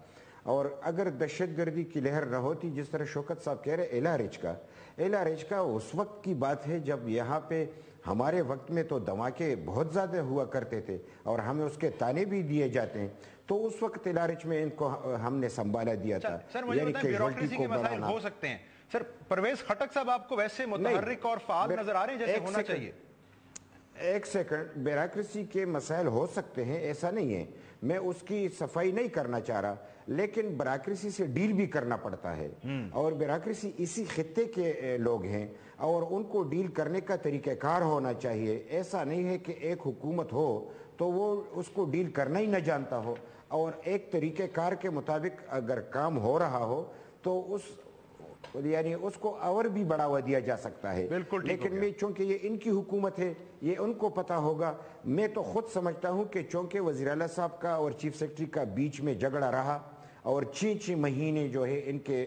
और अगर दहशतगर्दी की लहर न होती, जिस तरह शौकत साहब कह रहे LRH का उस वक्त की बात है जब यहाँ पे हमारे वक्त में तो धमाके बहुत ज़्यादा हुआ करते थे और हमें उसके ताने भी दिए जाते हैं। तो उस वक्त LRH में इनको हमने संभाला दिया था। यानी कैजुअल्टी को बढ़ाना हो सकते हैं। सर परवेज खटक साहब आपको वैसे मुतहर्रिक और फाल नजर आ रहे हैं जैसे होना चाहिए? ایک سیکنڈ، بیوروکریسی کے مسائل ہو سکتے ہیں، ایسا نہیں ہے، میں اس کی صفائی نہیں کرنا چاہ رہا، لیکن بیوروکریسی سے ڈیل بھی کرنا پڑتا ہے، اور بیوروکریسی اسی خطے کے لوگ ہیں اور ان کو ڈیل کرنے کا طریقہ کار ہونا چاہیے۔ ایسا نہیں ہے کہ ایک حکومت ہو تو وہ اس کو ڈیل کرنا ہی نہ جانتا ہو، اور ایک طریقہ کار کے مطابق اگر کام ہو رہا ہو تو اس کو اور بھی بڑھاوا دیا جا سکتا ہے۔ لیکن میں چونکہ یہ ان کی حکومت ہے، یہ ان کو پتا ہوگا، میں تو خود سمجھتا ہوں کہ چونکہ وزیر اعلیٰ صاحب کا اور چیف سیکرٹری کا بیچ میں جھگڑا رہا اور 6 مہینے جو ہے ان کے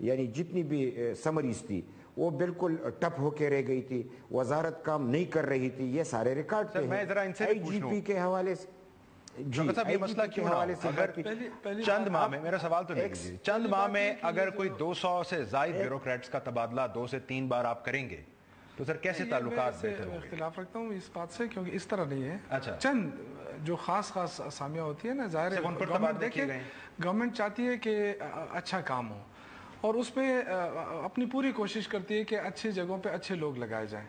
یعنی جتنی بھی سمریز تھی وہ بالکل ٹپ ہو کے رہ گئی تھی، وزارت کام نہیں کر رہی تھی، یہ سارے ریکارڈ پہ ہیں۔ آئی جی پی کے حوالے سے صاحب یہ مسئلہ کیوں نہ ہو؟ اگر چند ماہ میں، میرا سوال تو نہیں، چند ماہ میں اگر کوئی 200 سے زائد بیوروکریٹس کا تبادلہ 2 سے 3 بار آپ کریں گے تو سر کیسے تعلقات بہتر ہوں گے؟ اختلاف رکھتا ہوں اس بات سے، کیونکہ اس طرح نہیں ہے، چند جو خاص اسامیاں ہوتی ہیں نا، ظاہر ہے گورنمنٹ چاہتی ہے کہ اچھا کام ہو اور اس پہ اپنی پوری کوشش کرتی ہے کہ اچھی جگہوں پہ اچھے لوگ لگائے جائیں،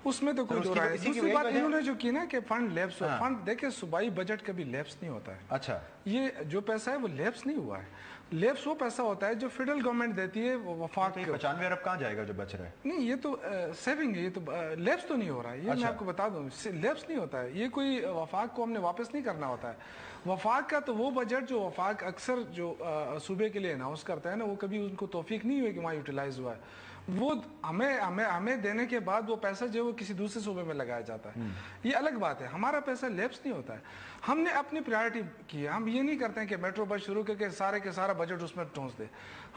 اس میں تو کوئی دو رائے نہیں۔ دوسری بات انہوں نے جو کی نا کہ فنڈ لیپس ہو، فنڈ دیکھیں صوبائی بجٹ کبھی لیپس نہیں ہوتا ہے۔ اچھا، یہ جو پیسہ ہے وہ لیپس نہیں ہوا ہے، لیپس وہ پیسہ ہوتا ہے جو فیڈرل گورنمنٹ دیتی ہے وفاق کو۔ 95 ارب کہاں جائے گا جو بچ رہا ہے؟ نہیں، یہ تو سیونگ ہے، یہ تو لیپس تو نہیں ہو رہا ہے، یہ میں آپ کو بتا دوں، لیپس نہیں ہوتا ہے، یہ کوئی وفاق کو ہم نے واپس نہیں کرنا ہوتا ہے۔ وفاق کا تو وہ بجٹ جو وفاق اکثر جو صوبے کے لیے اناؤنس کرتا ہے نا، وہ کبھی ان کو توفیق نہیں ہوئی کہ وہاں یوٹیلائز ہوا ہے، وہ ہمیں دینے کے بعد وہ پیسہ جو ہے وہ کسی دوسرے صوبے میں لگایا جاتا ہے، یہ الگ بات ہے۔ ہمارا پیسہ لیپس نہیں ہوتا ہے، ہم نے اپنی پرائیورٹی کی ہے، ہم یہ نہیں کرتے ہیں کہ میٹرو بس شروع کر کے سارے کے سارا بجٹ اس میں ٹھونس دے،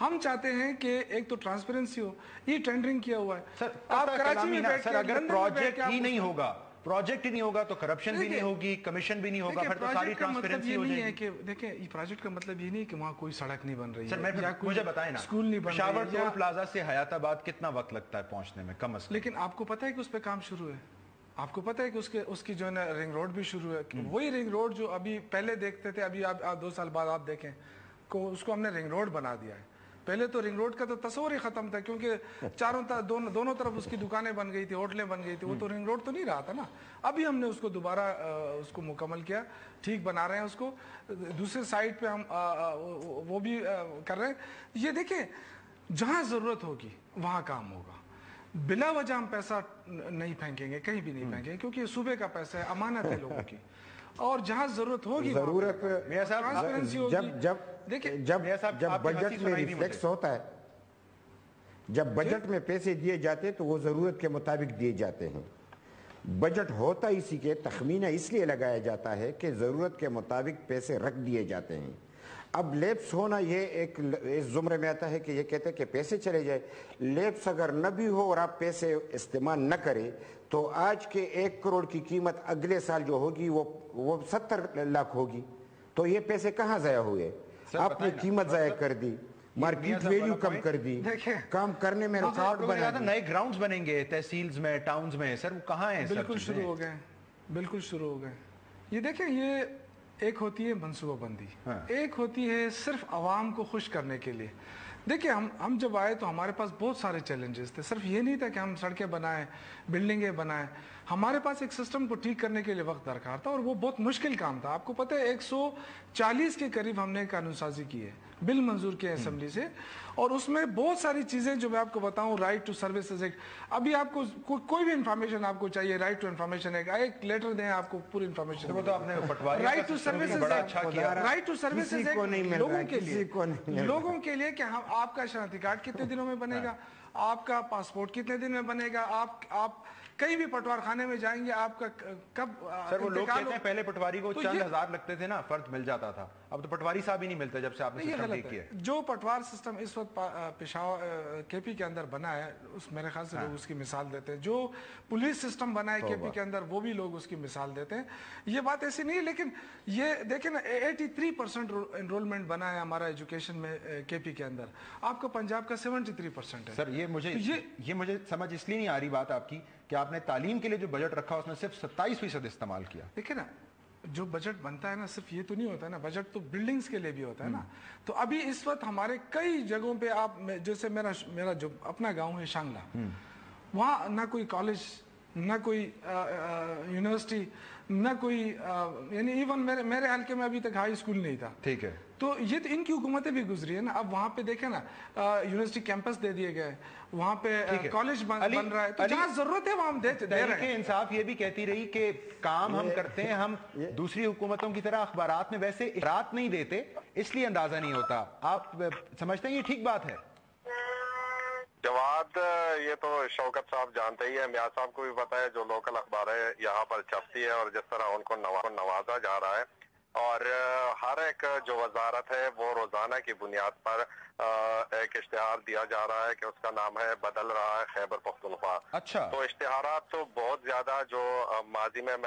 ہم چاہتے ہیں کہ ایک تو ٹرانسپیرنسی ہو، یہ ٹینڈرنگ کیا ہوا ہے۔ آپ کراچی میں بیٹھ کے اگر پروجیکٹ ہی نہیں ہوگا تو کرپشن بھی نہیں ہوگی، کمیشن بھی نہیں ہوگا، پھر تو ساری ٹرانسپیرنسی ہو جائے گی۔ دیکھیں یہ پروجیکٹ کا مطلب یہ نہیں کہ وہاں کوئی سڑک نہیں بن رہی ہے، مجھے بتائیں نا، اسکول نہیں بن رہی ہے، پشاور ٹول پلازا سے حیات آباد کتنا وقت لگتا ہے پہنچنے میں کم از کم؟ لیکن آپ کو پتہ ہے کہ اس پہ کام شروع ہے، آپ کو پتہ ہے کہ اس کی جو ہے نا رنگ روڈ بھی شروع ہے، وہی رنگ روڈ جو ابھی پہلے دیکھتے تھے، ابھی آپ 2 سال بعد آپ دیکھیں اس کو ہم نے رنگ روڈ بنا دیا ہے۔ پہلے تو رنگ روڈ کا تو تصور ہی ختم تھا، کیونکہ دونوں طرف اس کی دکانیں بن گئی تھی، ہوٹلیں بن گئی تھی، وہ تو رنگ روڈ تو نہیں رہا تھا نا۔ ابھی ہم نے اس کو دوبارہ اس کو مکمل کیا، ٹھیک بنا رہے ہیں اس کو، دوسرے سائڈ پہ ہم وہ بھی کر رہے ہیں۔ یہ دیکھیں جہاں ضرورت ہوگی وہاں کام ہوگا، بلا وجہ ہم پیسہ نہیں پھینکیں گے، کہیں بھی نہیں پھینکیں گے، کیونکہ یہ صوبے کا پیسہ ہے، امانت ہے لوگوں کی، اور جہاں ضرورت ہوگی ضرورت جب بجٹ میں ریفلیکس ہوتا ہے، جب بجٹ میں پیسے دیے جاتے تو وہ ضرورت کے مطابق دیے جاتے ہیں۔ بجٹ ہوتا اسی کے تخمینہ اس لیے لگایا جاتا ہے کہ ضرورت کے مطابق پیسے رکھ دیے جاتے ہیں۔ اب لیپس ہونا یہ ایک اس زمرے میں آتا ہے کہ یہ کہتے ہیں کہ پیسے چلے جائے، لیپس اگر نہ بھی ہو اور آپ پیسے استعمال نہ کریں تو آج کے 1 کروڑ کی قیمت اگلے سال جو ہوگی وہ 70 لاکھ ہوگی، تو یہ پیسے کہاں ضائع ہوئے؟ آپ نے قیمت ضائع کر دی، مارکیٹ ویلیو کم کر دی، کام کرنے میں ریکارڈ بنا دی۔ نئے گراؤنڈز بنیں گے تحصیلز میں، ٹاؤنز میں، سر وہ کہاں ہیں؟ بالکل شروع ہو گئے، بالکل شروع ہو گئے۔ یہ دیکھیں، یہ ایک ہوتی ہے منصوبہ بندی، ایک ہوتی ہے صرف عوام کو خوش کرنے کے لیے۔ دیکھیں ہم جب آئے تو ہمارے پاس بہت سارے چیلنجز تھے، صرف یہ نہیں تھا کہ ہم سڑکیں بنائیں، بلڈنگیں بنائیں، ہمارے پاس ایک سسٹم کو ٹھیک کرنے کے لیے وقت درکار تھا، اور وہ بہت مشکل کام تھا۔ آپ کو پتہ ہے 140 کے قریب ہم نے قانون سازی کی ہے، بل منظور کیا اسمبلی سے، اور اس میں بہت ساری چیزیں جو میں آپ کو بتاؤں، رائٹ ٹو سروسز ایکٹ، ابھی آپ کو کوئی بھی انفارمیشن آپ کو چاہیے، رائٹ ٹو انفارمیشن ایک لیٹر دیں آپ کو پوری information, right to services right to services لوگوں کے لیے کہ آپ کا شناختی کارڈ کتنے دنوں میں بنے گا، آپ کا پاسپورٹ کتنے دن میں بنے گا، آپ کہیں بھی پٹوار خانے میں جائیں گے آپ کا کب سر وہ لوگ کہتے ہیں پہلے پٹواری کو چند ہزار لگتے تھے نا، فرد مل جاتا تھا، اب تو پٹواری صاحب ہی نہیں ملتے جب سے آپ نے سسٹم ٹھیک کیا ہے۔ جو پٹوار سسٹم اس وقت پشاور کے پی کے اندر بنا ہے، اس میرے خیال سے لوگ اس کی مثال دیتے ہیں، جو پولیس سسٹم بنا ہے کے پی کے اندر وہ بھی لوگ اس کی مثال دیتے ہیں۔ یہ بات ایسی نہیں ہے، لیکن یہ دیکھیں نا 83% انرولمنٹ بنا ہے ہمارا ایجوکیشن میں کے پی کے اندر، آپ کا پنجاب کا 73% ہے۔ سر یہ مجھے سمجھ اس لیے نہیں آ رہی بات آپ کی کہ آپ نے تعلیم کے لیے جو بجٹ رکھا اس میں صرف 27% استعمال کیا۔ دیکھیں نا جو بجٹ بنتا ہے نا، صرف یہ تو نہیں ہوتا ہے نا، بجٹ تو بلڈنگز کے لیے بھی ہوتا ہے نا۔ تو ابھی اس وقت ہمارے کئی جگہوں پہ آپ جیسے میرا جو اپنا گاؤں ہے شانگلہ، وہاں نہ کوئی کالج، نہ کوئی یونیورسٹی, نہ کوئی یعنی ایون میرے حلقے میں ابھی تک ہائی اسکول نہیں تھا. ٹھیک ہے, تو یہ تو ان کی حکومتیں بھی گزری ہیں نا. اب وہاں پہ دیکھیں نا یونیورسٹی کیمپس دے دیے گئے, وہاں پہ کالج بن رہا ہے, تو جہاں ضرورت ہے وہاں ہم دے رہے ہیں. تحریک انصاف یہ بھی کہتی رہی کہ کام ہم کرتے ہیں, ہم دوسری حکومتوں کی طرح اخبارات میں ویسے اشارات نہیں دیتے, اس لیے اندازہ نہیں ہوتا. آپ سمجھتے ہیں یہ ٹھیک بات ہے؟ جواد, یہ تو شوکت صاحب جانتے ہی ہیں, میاں صاحب کو بھی پتا ہے, جو لوکل اخباریں یہاں پر چھپتی ہے اور جس طرح ان کو نوازا جا رہا ہے, اور ہر ایک جو وزارت ہے وہ روزانہ کی بنیاد پر ایک اشتہار دیا جا رہا ہے کہ اس کا نام ہے بدل رہا ہے خیبر پختونخوا. اچھا, تو اشتہارات تو بہت زیادہ جو ماضی میں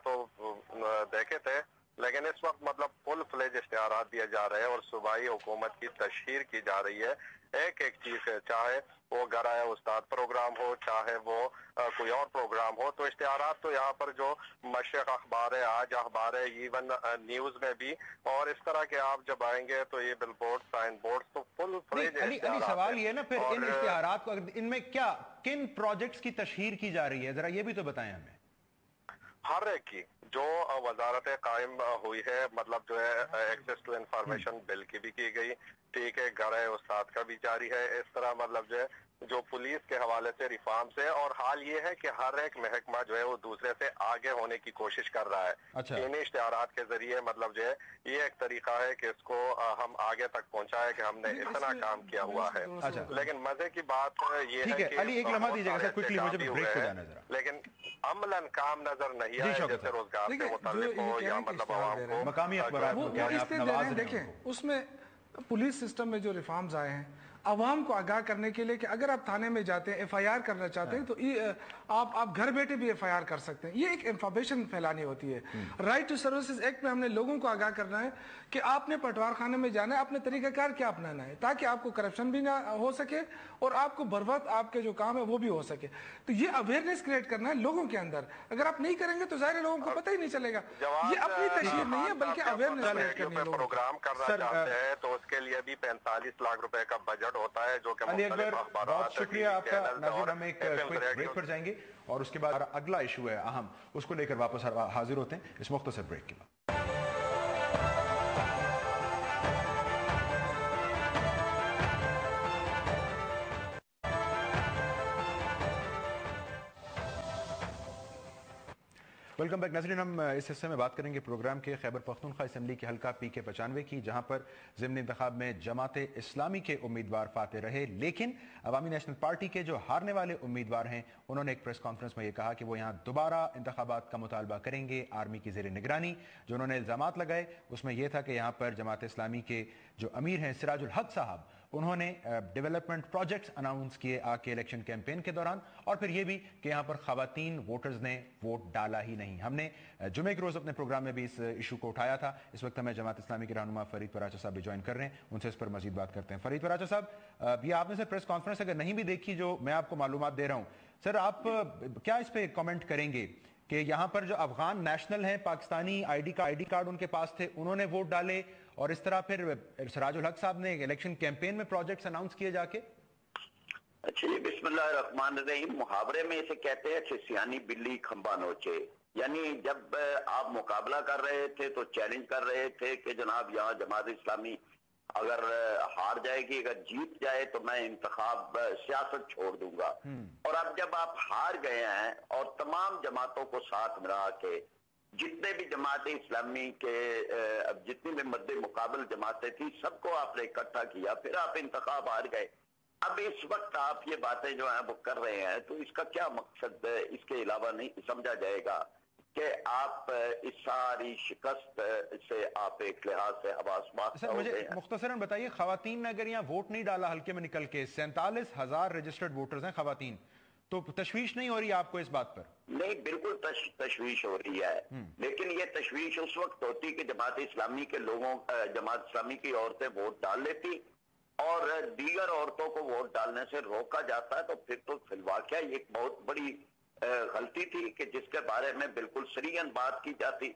تو دیکھے تھے, لیکن اس وقت مطلب فل فلیج اشتہارات دیے جا رہے ہیں اور صوبائی حکومت کی تشہیر کی جا رہی ہے ایک چیز ہے, چاہے وہ گرائے استاد پروگرام ہو, چاہے وہ کوئی اور پروگرام ہو. تو اشتہارات تو یہاں پر جو مشرق اخبار ہے, آج اخبار ہے, ایون نیوز میں بھی, اور اس طرح کے آپ جب آئیں گے تو یہ بل بورڈ, سائن بورڈ, تو فل فلیج علی سوال یہ ہے نا پھر ان اشتہارات کو ان میں کیا کن پروجیکٹس کی تشہیر کی جا رہی ہے, ذرا یہ بھی تو بتائیں ہمیں. ہر ایک کی جو وزارتیں قائم ہوئی ہے, مطلب جو ہے ایکسیس ٹو انفارمیشن بل کی بھی کی گئی, ٹھیک ہے, گھر استاد کا بھی جاری ہے, اس طرح مطلب جو ہے جو پولیس کے حوالے سے ریفارمز ہے, اور حال یہ ہے کہ ہر ایک محکمہ جو ہے وہ دوسرے سے آگے ہونے کی کوشش کر رہا ہے. انہیں اشتہارات کے ذریعے مطلب جو ہے یہ ایک طریقہ ہے کہ اس کو ہم آگے تک پہنچائے کہ ہم نے اتنا کام کیا ہوا ہے. لیکن مزے کی بات یہ ہے کہ علی ایک لمحہ دیجیے گا سر, کوئکلی مجھے بریک پہ جانا ہے ذرا, لیکن عملاً کام نظر نہیں آئے, جیسے روزگار سے متعلق ہو یا مطلب عوام کو مقامی اخبارات کو کہہ رہے ہیں آپ نواز رہے ہیں. دیکھیں اس میں پولیس سسٹم میں جو ریفارمز آئے ہیں عوام کو آگاہ کرنے کے لیے کہ اگر آپ تھانے میں جاتے ہیں ایف آئی آر کرنا چاہتے ہیں تو آپ گھر بیٹھے بھی ایف آئی آر کر سکتے ہیں. یہ ایک انفارمیشن پھیلانی ہوتی ہے. رائٹ ٹو سروسز ایکٹ میں ہم نے لوگوں کو آگاہ کرنا ہے کہ آپ نے پٹوار خانے میں جانا ہے, اپنے طریقہ کار کیا اپنانا ہے تاکہ آپ کو کرپشن بھی نہ ہو سکے اور آپ کو بروقت آپ کے جو کام ہے وہ بھی ہو سکے. تو یہ اویئرنیس کریٹ کرنا ہے لوگوں کے اندر. اگر آپ نہیں کریں گے تو ظاہر لوگوں کو پتہ ہی نہیں چلے گا. یہ اپنی تشہیر نہیں ہے بلکہ اویئرنیس کریٹ کرنی ہے. پروگرام کرنا چاہتے ہیں تو اس کے لیے بھی 45 لاکھ روپے کا بجٹ ہوتا ہے, جو کہ علی اکبر بہت شکریہ آپ کا. ناظرین ہم ایک کوئک بریک پر جائیں گے اور اس کے بعد اگلا ایشو ہے اہم, اس کو لے کر واپس حاضر ہوتے ہیں اس مختصر بریک کے بعد. Welcome back. ناظرین ہم اس حصے میں بات کریں گے پروگرام کے خیبر پختونخوا اسمبلی کے حلقہ پی کے 95 کی, جہاں پر ضمنی انتخاب میں جماعت اسلامی کے امیدوار فاتح رہے, لیکن عوامی نیشنل پارٹی کے جو ہارنے والے امیدوار ہیں انہوں نے ایک پریس کانفرنس میں یہ کہا کہ وہ یہاں دوبارہ انتخابات کا مطالبہ کریں گے آرمی کی زیر نگرانی. جو انہوں نے الزامات لگائے اس میں یہ تھا کہ یہاں پر جماعت اسلامی کے جو امیر ہیں سراج الحق صاحب, انہوں نے ڈیولپمنٹ پروجیکٹس اناؤنس کیے آ کے الیکشن کیمپین کے دوران, اور پھر یہ بھی کہ یہاں پر خواتین ووٹرز نے ووٹ ڈالا ہی نہیں. ہم نے جمعے کے روز اپنے پروگرام میں بھی اس ایشو کو اٹھایا تھا. اس وقت ہمیں جماعت اسلامی کے رہنما فرید پراچا صاحب بھی جوائن کر رہے ہیں, ان سے اس پر مزید بات کرتے ہیں. فرید پراچا صاحب, یہ آپ نے سر پریس کانفرنس اگر نہیں بھی دیکھی جو میں آپ کو معلومات دے رہا ہوں, سر آپ کیا اس پہ کامنٹ کریں گے کہ یہاں پر جو افغان نیشنل ہیں, پاکستانی آئی ڈی کارڈ ان کے پاس تھے, انہوں نے ووٹ ڈالے, اور اس طرح پھر سراج الحق صاحب نے الیکشن کیمپین میں پروجیکٹس اناؤنس کیے جا کے؟ اچھا جی, بسم اللہ الرحمن الرحیم. محاورے میں اسے کہتے ہیں کہ سیانی بلی کھمبا نوچے. یعنی جب آپ مقابلہ کر رہے تھے تو چیلنج کر رہے تھے کہ جناب یہاں جماعت اسلامی اگر ہار جائے گی, اگر جیت جائے تو میں انتخاب سیاست چھوڑ دوں گا. اور اب جب آپ ہار گئے ہیں اور تمام جماعتوں کو ساتھ ملا کے جتنے بھی جماعت اسلامی کے جتنی بھی مد مقابل جماعتیں تھیں سب کو آپ نے اکٹھا کیا, پھر آپ انتخاب ہار گئے. اب اس وقت آپ یہ باتیں جو ہیں وہ کر رہے ہیں تو اس کا کیا مقصد اس کے علاوہ نہیں سمجھا جائے گا کہ آپ اس ساری شکست سے آپ ایک لحاظ سے حواس باختہ سر مجھے مختصراً بتائیے, خواتین نے اگر یہاں ووٹ نہیں ڈالا حلقے میں نکل کے, 47,000 رجسٹرڈ ووٹرز ہیں خواتین, تو تشویش نہیں ہو رہی آپ کو اس بات پر؟ نہیں, بالکل تشویش ہو رہی ہے, لیکن یہ تشویش اس وقت ہوتی کہ جماعت اسلامی کے لوگوں, جماعت اسلامی کی عورتیں ووٹ ڈال لیتی اور دیگر عورتوں کو ووٹ ڈالنے سے روکا جاتا ہے. تو پھر تو فی الواقع یہ ایک بہت بڑی غلطی تھی کہ جس کے بارے میں بالکل سریحاً بات کی جاتی.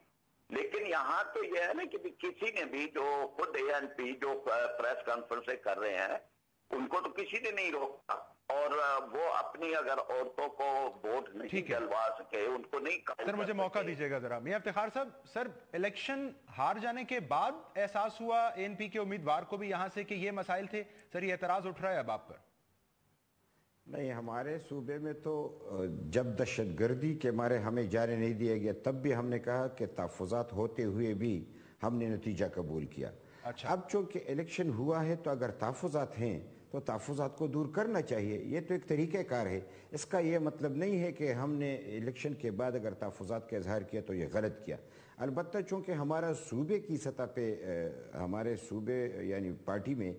لیکن یہاں تو یہ ہے نا کہ کسی نے بھی جو خود اے این پی جو پریس کانفرنسیں کر رہے ہیں ان کو تو کسی نے نہیں روکا. اور وہ اپنی اگر عورتوں کو ووٹ نہیں دلوا سکے، ان کو نہیں قائل سر مجھے موقع دیجیے گا ذرا. میاں افتخار صاحب، سر الیکشن ہار جانے کے بعد احساس ہوا اے این پی کے امیدوار کو بھی یہاں سے کہ یہ مسائل تھے؟ سر یہ اعتراض اٹھ رہا ہے اب آپ پر. نہیں، ہمارے صوبے میں تو جب دہشت گردی کے مارے ہمیں جانے نہیں دیا گیا تب بھی ہم نے کہا کہ تحفظات ہوتے ہوئے بھی ہم نے نتیجہ قبول کیا. اب چونکہ الیکشن ہوا ہے تو اگر تحفظات ہیں تو تحفظات کو دور کرنا چاہیے. یہ تو ایک طریقہ کار ہے. اس کا یہ مطلب نہیں ہے کہ ہم نے الیکشن کے بعد اگر تحفظات کا اظہار کیا تو یہ غلط کیا. البتہ چونکہ ہمارا صوبے کی سطح پہ ہمارے صوبے یعنی پارٹی میں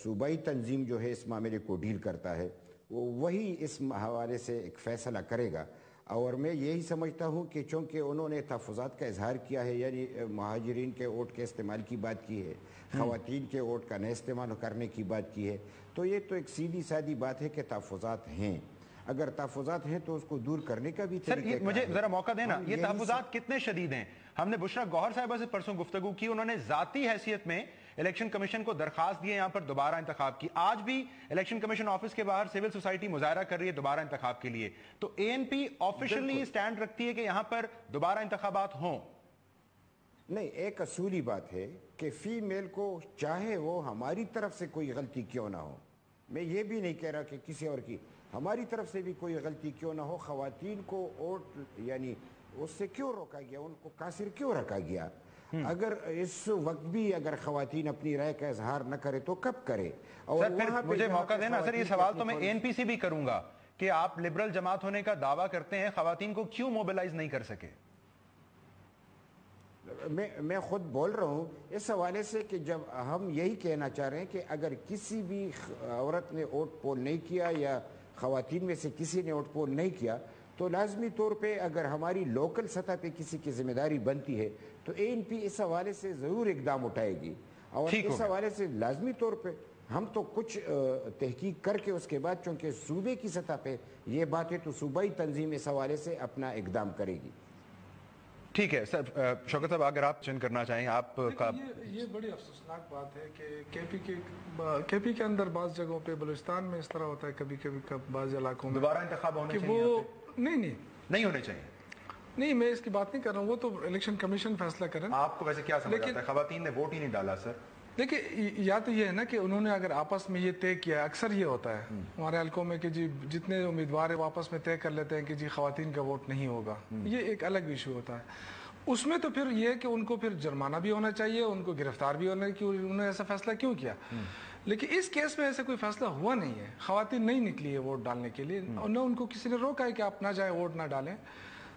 صوبائی تنظیم جو ہے اس معاملے کو ڈیل کرتا ہے، وہی اس حوالے سے ایک فیصلہ کرے گا. اور میں یہی سمجھتا ہوں کہ چونکہ انہوں نے تحفظات کا اظہار کیا ہے، یعنی مہاجرین کے ووٹ کے استعمال کی بات کی ہے، خواتین کے ووٹ کا نہ استعمال کرنے کی بات کی ہے، تو یہ تو ایک سیدھی سادی بات ہے کہ تحفظات ہیں. اگر تحفظات ہیں تو اس کو دور کرنے کا بھی طریقہ ہے. مجھے ذرا موقع دینا. یہ تحفظات کتنے شدید ہیں؟ ہم نے بشرا گوہر صاحبہ سے پرسوں گفتگو کی، انہوں نے ذاتی حیثیت میں الیکشن کمیشن کو درخواست دی ہے یہاں پر دوبارہ انتخاب کی. آج بھی الیکشن کمیشن آفس کے باہر سول سوسائٹی مظاہرہ کر رہی ہے دوبارہ انتخاب کے لیے. تو اے این پی آفیشلی سٹینڈ رکھتی ہے کہ یہاں پر دوبارہ انتخابات ہوں؟ نہیں، ایک اصولی بات ہے کہ فی میل کو چاہے وہ ہماری طرف سے کوئی غلطی کیوں نہ ہو، میں یہ بھی نہیں کہہ رہا کہ کسی اور کی، ہماری طرف سے بھی کوئی غلطی کیوں نہ ہو، خواتین کو ووٹ یعنی اس سے کیوں روکا گیا، ان کو قاصر کیوں رکھا گیا؟ اگر اس وقت بھی اگر خواتین اپنی رائے کا اظہار نہ کرے تو کب کرے؟ سر پھر مجھے موقع دینا. سر یہ سوال تو میں اے این پی سے بھی کروں گا کہ آپ لبرل جماعت ہونے کا دعویٰ کرتے ہیں، خواتین کو کیوں موبلائز نہیں کر سکے؟ میں خود بول رہا ہوں اس حوالے سے کہ جب ہم یہی کہنا چاہ رہے ہیں کہ اگر کسی بھی عورت نے ووٹ پول نہیں کیا یا خواتین میں سے کسی نے ووٹ پول نہیں کیا تو لازمی طور پہ اگر ہماری لوکل سطح پہ کسی کی ذمہ داری بنتی ہے تو اے این پی اس حوالے سے ضرور اقدام اٹھائے گی. اور اس حوالے سے لازمی طور پہ ہم تو کچھ تحقیق کر کے اس کے بعد چونکہ صوبے کی سطح پہ یہ بات ہے تو صوبائی تنظیم اس حوالے سے اپنا اقدام کرے گی. ٹھیک ہے. سر شوکت صاحب اگر آپ چن کرنا چاہیں آپ کا. یہ بڑی افسوسناک بات ہے کہ کے پی کے اندر بعض جگہوں پہ بلوچستان میں اس طرح ہوتا ہے کبھی کبھی بعض علاقوں میں دوبارہ انتخاب ہونے چاہیے. وہ نہیں ہونے چاہیے. نہیں، میں اس کی بات نہیں کر رہا ہوں، وہ تو الیکشن کمیشن فیصلہ کریں. آپ کو ویسے کیا سمجھ آتا ہے خواتین نے ووٹ ہی نہیں ڈالا؟ سر دیکھیں، یا تو یہ ہے نا کہ انہوں نے اگر آپس میں یہ طے کیا، اکثر یہ ہوتا ہے ہمارے حلقوں میں کہ جی جتنے امیدوار ہیں وہ آپس میں طے کر لیتے ہیں کہ جی خواتین کا ووٹ نہیں ہوگا. یہ ایک الگ ایشو ہوتا ہے. اس میں تو پھر یہ کہ ان کو پھر جرمانہ بھی ہونا چاہیے، ان کو گرفتار بھی ہونا ہے کہ انہوں نے ایسا فیصلہ کیوں کیا. لیکن اس کیس میں ایسا کوئی فیصلہ ہوا نہیں ہے. خواتین نہیں نکلی ہے ووٹ ڈالنے کے لیے اور نہ ان کو کسی نے روکا ہے کہ آپ نہ جائیں ووٹ نہ ڈالیں.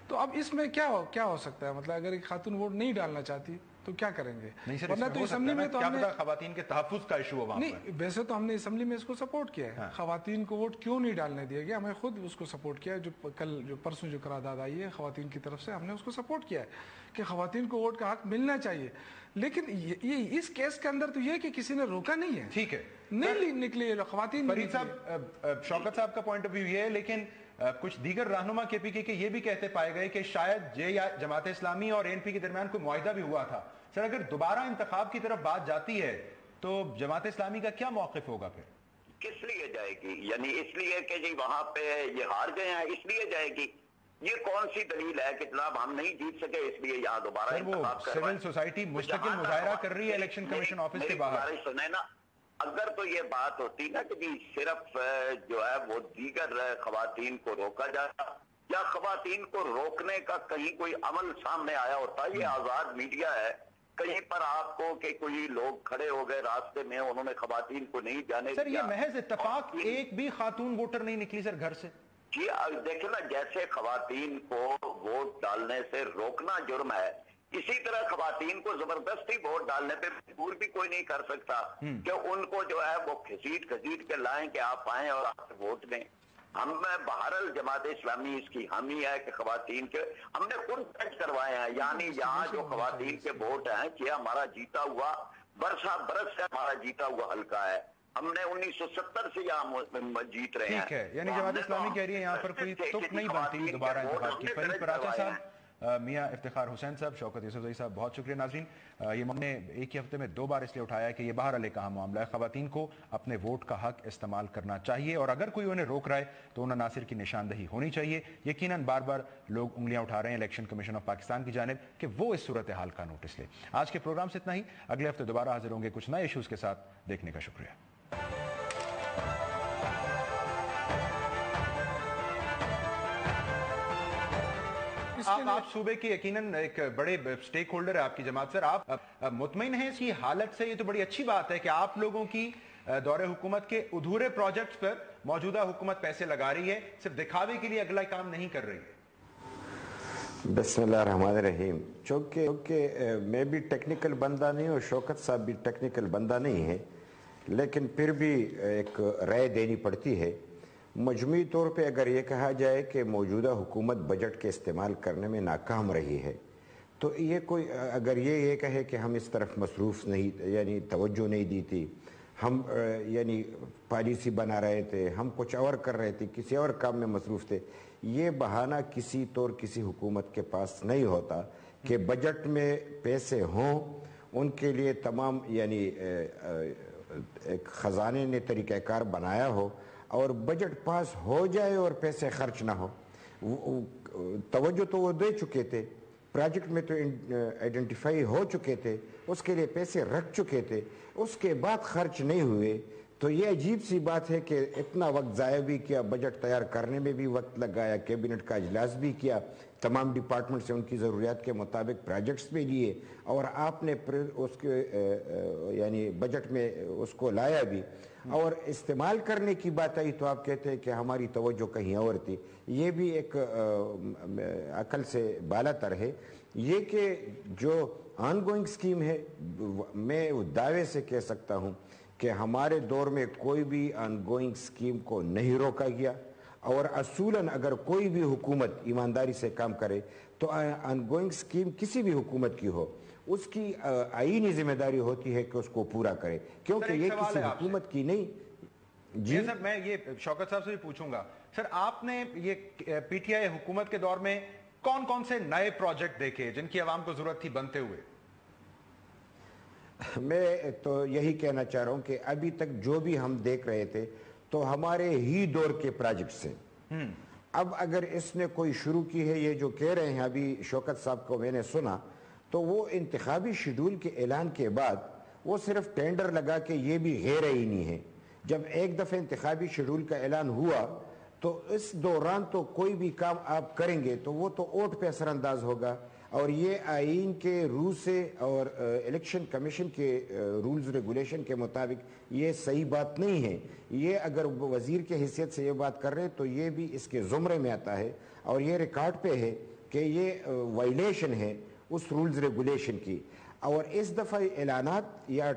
تو اب اس میں کیا ہو سکتا ہے؟ مطلب اگر ایک خاتون ووٹ نہیں ڈالنا چاہتی تو کیا کریں گے؟ ورنہ تو اسمبلی میں تو ہم نے خواتین کے تحفظ کا ایشو ہوا. نہیں، ویسے تو ہم نے اسمبلی میں اس کو سپورٹ کیا ہے. خواتین کو ووٹ کیوں نہیں ڈالنے دیا گیا، ہمیں خود اس کو سپورٹ کیا ہے. جو پرسوں جو قرارداد آئی ہے خواتین کی طرف سے، ہم نے اس کو سپورٹ کیا ہے کہ خواتین کو ووٹ کا حق ملنا چاہیے. لیکن یہ اس کیس کے اندر تو یہ کہ کسی نے روکا نہیں ہے. ٹھیک ہے، نہیں نکلی خواتین. فرید صاحب، شوکت صاحب کا پوائنٹ آف ویو یہ ہے، لیکن کچھ دیگر رہنما کے پی کے یہ بھی کہتے پائے گئے کہ شاید جماعت اسلامی اور اے این پی کے درمیان کوئی معاہدہ بھی ہوا تھا. سر اگر دوبارہ انتخاب کی طرف بات جاتی ہے تو جماعت اسلامی کا کیا موقف ہوگا؟ پھر کس لیے جائے گی؟ یعنی اس لیے کہ جی وہاں پہ یہ ہار گئے ہیں اس لیے جائے گی؟ یہ کون سی دلیل ہے کہ جناب ہم نہیں جیت سکے اس لیے یہاں دوبارہ انتخاب کروائیں؟ سول سوسائٹی مستقل مظاہرہ کر رہی ہے الیکشن کمیشن آفس کے باہر. سنیں نا، اگر تو یہ بات ہوتی نا کہ جی صرف جو ہے وہ دیگر خواتین کو روکا جاتا یا خواتین کو روکنے کا کہیں کوئی عمل سامنے آیا ہوتا. یہ آزاد میڈیا ہے، کہیں پر آپ کو کہ کوئی لوگ کھڑے ہو گئے راستے میں، انہوں نے خواتین کو نہیں جانے دیا. سر یہ محض اتفاق ایک بھی خاتون ووٹر نہیں نکلی سر گھر سے. جی دیکھیں نا، جیسے خواتین کو ووٹ ڈالنے سے روکنا جرم ہے، اسی طرح خواتین کو زبردستی ووٹ ڈالنے پہ مجبور بھی کوئی نہیں کر سکتا کہ ان کو جو ہے وہ گھسیٹ کے لائیں کہ آپ آئیں اور آپ ووٹ دیں. ہم بہرحال جماعت اسلامی اس کی حامی ہے کہ خواتین کے ہم نے خود ٹچ کروائے ہیں. یعنی یہاں جو خواتین کے ووٹ ہیں کہ ہمارا جیتا ہوا برس سے ہمارا جیتا ہوا حلقہ ہے. ہم نے 1970 سے یہاں جیت رہے ہیں. ٹھیک ہے، یعنی جماعت اسلامی کہہ رہی ہے یہاں پر کوئی تک نہیں بنتی دوبارہ انتخاب کی. فرید پراچا صاحب، मियां इफ्तिखार हुसैन साहब, शौकत यूसुफजई साहब, बहुत शुक्रिया। नाजरीन, ये हमने एक ही हफ्ते में 2 बार इसलिए उठाया कि ये बहरहाल एक अहम मामला है। ख़वातीन को अपने वोट का हक इस्तेमाल करना चाहिए और अगर कोई उन्हें रोक रहा है तो उन्हें नासिर की निशानदही होनी चाहिए। यकीनन बार बार लोग उंगलियां उठा रहे हैं इलेक्शन कमीशन ऑफ पाकिस्तान की जानिब कि वो इस सूरत हाल का नोटिस ले। आज के प्रोग्राम से इतना ही, अगले हफ्ते दोबारा हाजिर होंगे कुछ नए इशूज़ के साथ। देखने का शुक्रिया। आप सूबे की यकीनन एक बड़े स्टेक होल्डर है आपकी जमात। सर, आप मुतमईन हैं इसी हालत से? ये तो बड़ी अच्छी बात है कि आप लोगों की दौरे हुकूमत के अधूरे प्रोजेक्ट्स पर मौजूदा हुकूमत पैसे लगा रही है, सिर्फ दिखावे के लिए अगला काम नहीं कर रही है। बिस्मिल्लाहिर्रहमानिर्रहीम। चूँकि मैं भी टेक्निकल बंदा नहीं और शौकत साहब भी टेक्निकल बंदा नहीं है, लेकिन फिर भी एक राय देनी पड़ती है। मजमूई तौर पे अगर ये कहा जाए कि मौजूदा हुकूमत बजट के इस्तेमाल करने में नाकाम रही है, तो ये कोई अगर ये कहे कि हम इस तरफ मसरूफ़ नहीं, यानी तवज्जो नहीं दी थी, हम यानी पॉलिसी बना रहे थे, हम कुछ और कर रहे थे, किसी और काम में मसरूफ़ थे, ये बहाना किसी तौर किसी हुकूमत के पास नहीं होता कि बजट में पैसे हों। उनके लिए तमाम यानी एक ख़जाने ने तरीक़ाकार बनाया हो और बजट पास हो जाए और पैसे खर्च ना हो। तवज्जो तो वो दे चुके थे, प्रोजेक्ट में तो आइडेंटिफाई हो चुके थे, उसके लिए पैसे रख चुके थे, उसके बाद खर्च नहीं हुए, तो ये अजीब सी बात है कि इतना वक्त ज़ाया भी किया, बजट तैयार करने में भी वक्त लगाया, कैबिनेट का इजलास भी किया, तमाम डिपार्टमेंट से उनकी ज़रूरियात के मुताबिक प्रोजेक्ट्स भी लिए और आपने उसके यानी बजट में उसको लाया भी और इस्तेमाल करने की बात आई तो आप कहते हैं कि हमारी तवज्जो कहीं और थी। ये भी एक अकल से बालातर है। ये कि जो ऑनगोइंग स्कीम है, मैं दावे से कह सकता हूँ कि हमारे दौर में कोई भी ऑनगोइंग स्कीम को नहीं रोका गया और असूलन अगर कोई भी हुकूमत ईमानदारी से काम करे तो ऑनगोइंग स्कीम किसी भी हुकूमत की हो, उसकी आईनी जिम्मेदारी होती है कि उसको पूरा करे, क्योंकि ये किसी हुकूमत की नहीं। जी सर, मैं ये शौकत साहब से भी पूछूंगा। सर, आपने ये पीटीआई हुकूमत के दौर में कौन कौन से नए प्रोजेक्ट देखे जिनकी आवाम को जरूरत थी बनते हुए? मैं तो यही कहना चाह रहा हूं कि अभी तक जो भी हम देख रहे थे तो हमारे ही दौर के प्रोजेक्ट से। अब अगर इसने कोई शुरू की है, ये जो कह रहे हैं अभी शौकत साहब को मैंने सुना, तो वो इंतखाबी शेड्यूल के ऐलान के बाद वो सिर्फ टेंडर लगा के ये भी गैर आईनी है। जब एक दफ़े इंतखाबी शेड्यूल का ऐलान हुआ तो इस दौरान तो कोई भी काम आप करेंगे तो वो तो वोट पे असरअंदाज होगा और ये आइन के रूल से और इलेक्शन कमीशन के रूल्स रेगुलेशन के मुताबिक ये सही बात नहीं है। ये अगर वजीर के हैसियत से ये बात कर रहे हैं तो ये भी इसके ज़ुमरे में आता है और ये रिकॉर्ड पे है कि ये वायलेशन है उस रूल्स रेगुलेशन की। और इस दफ़ा ऐलानात या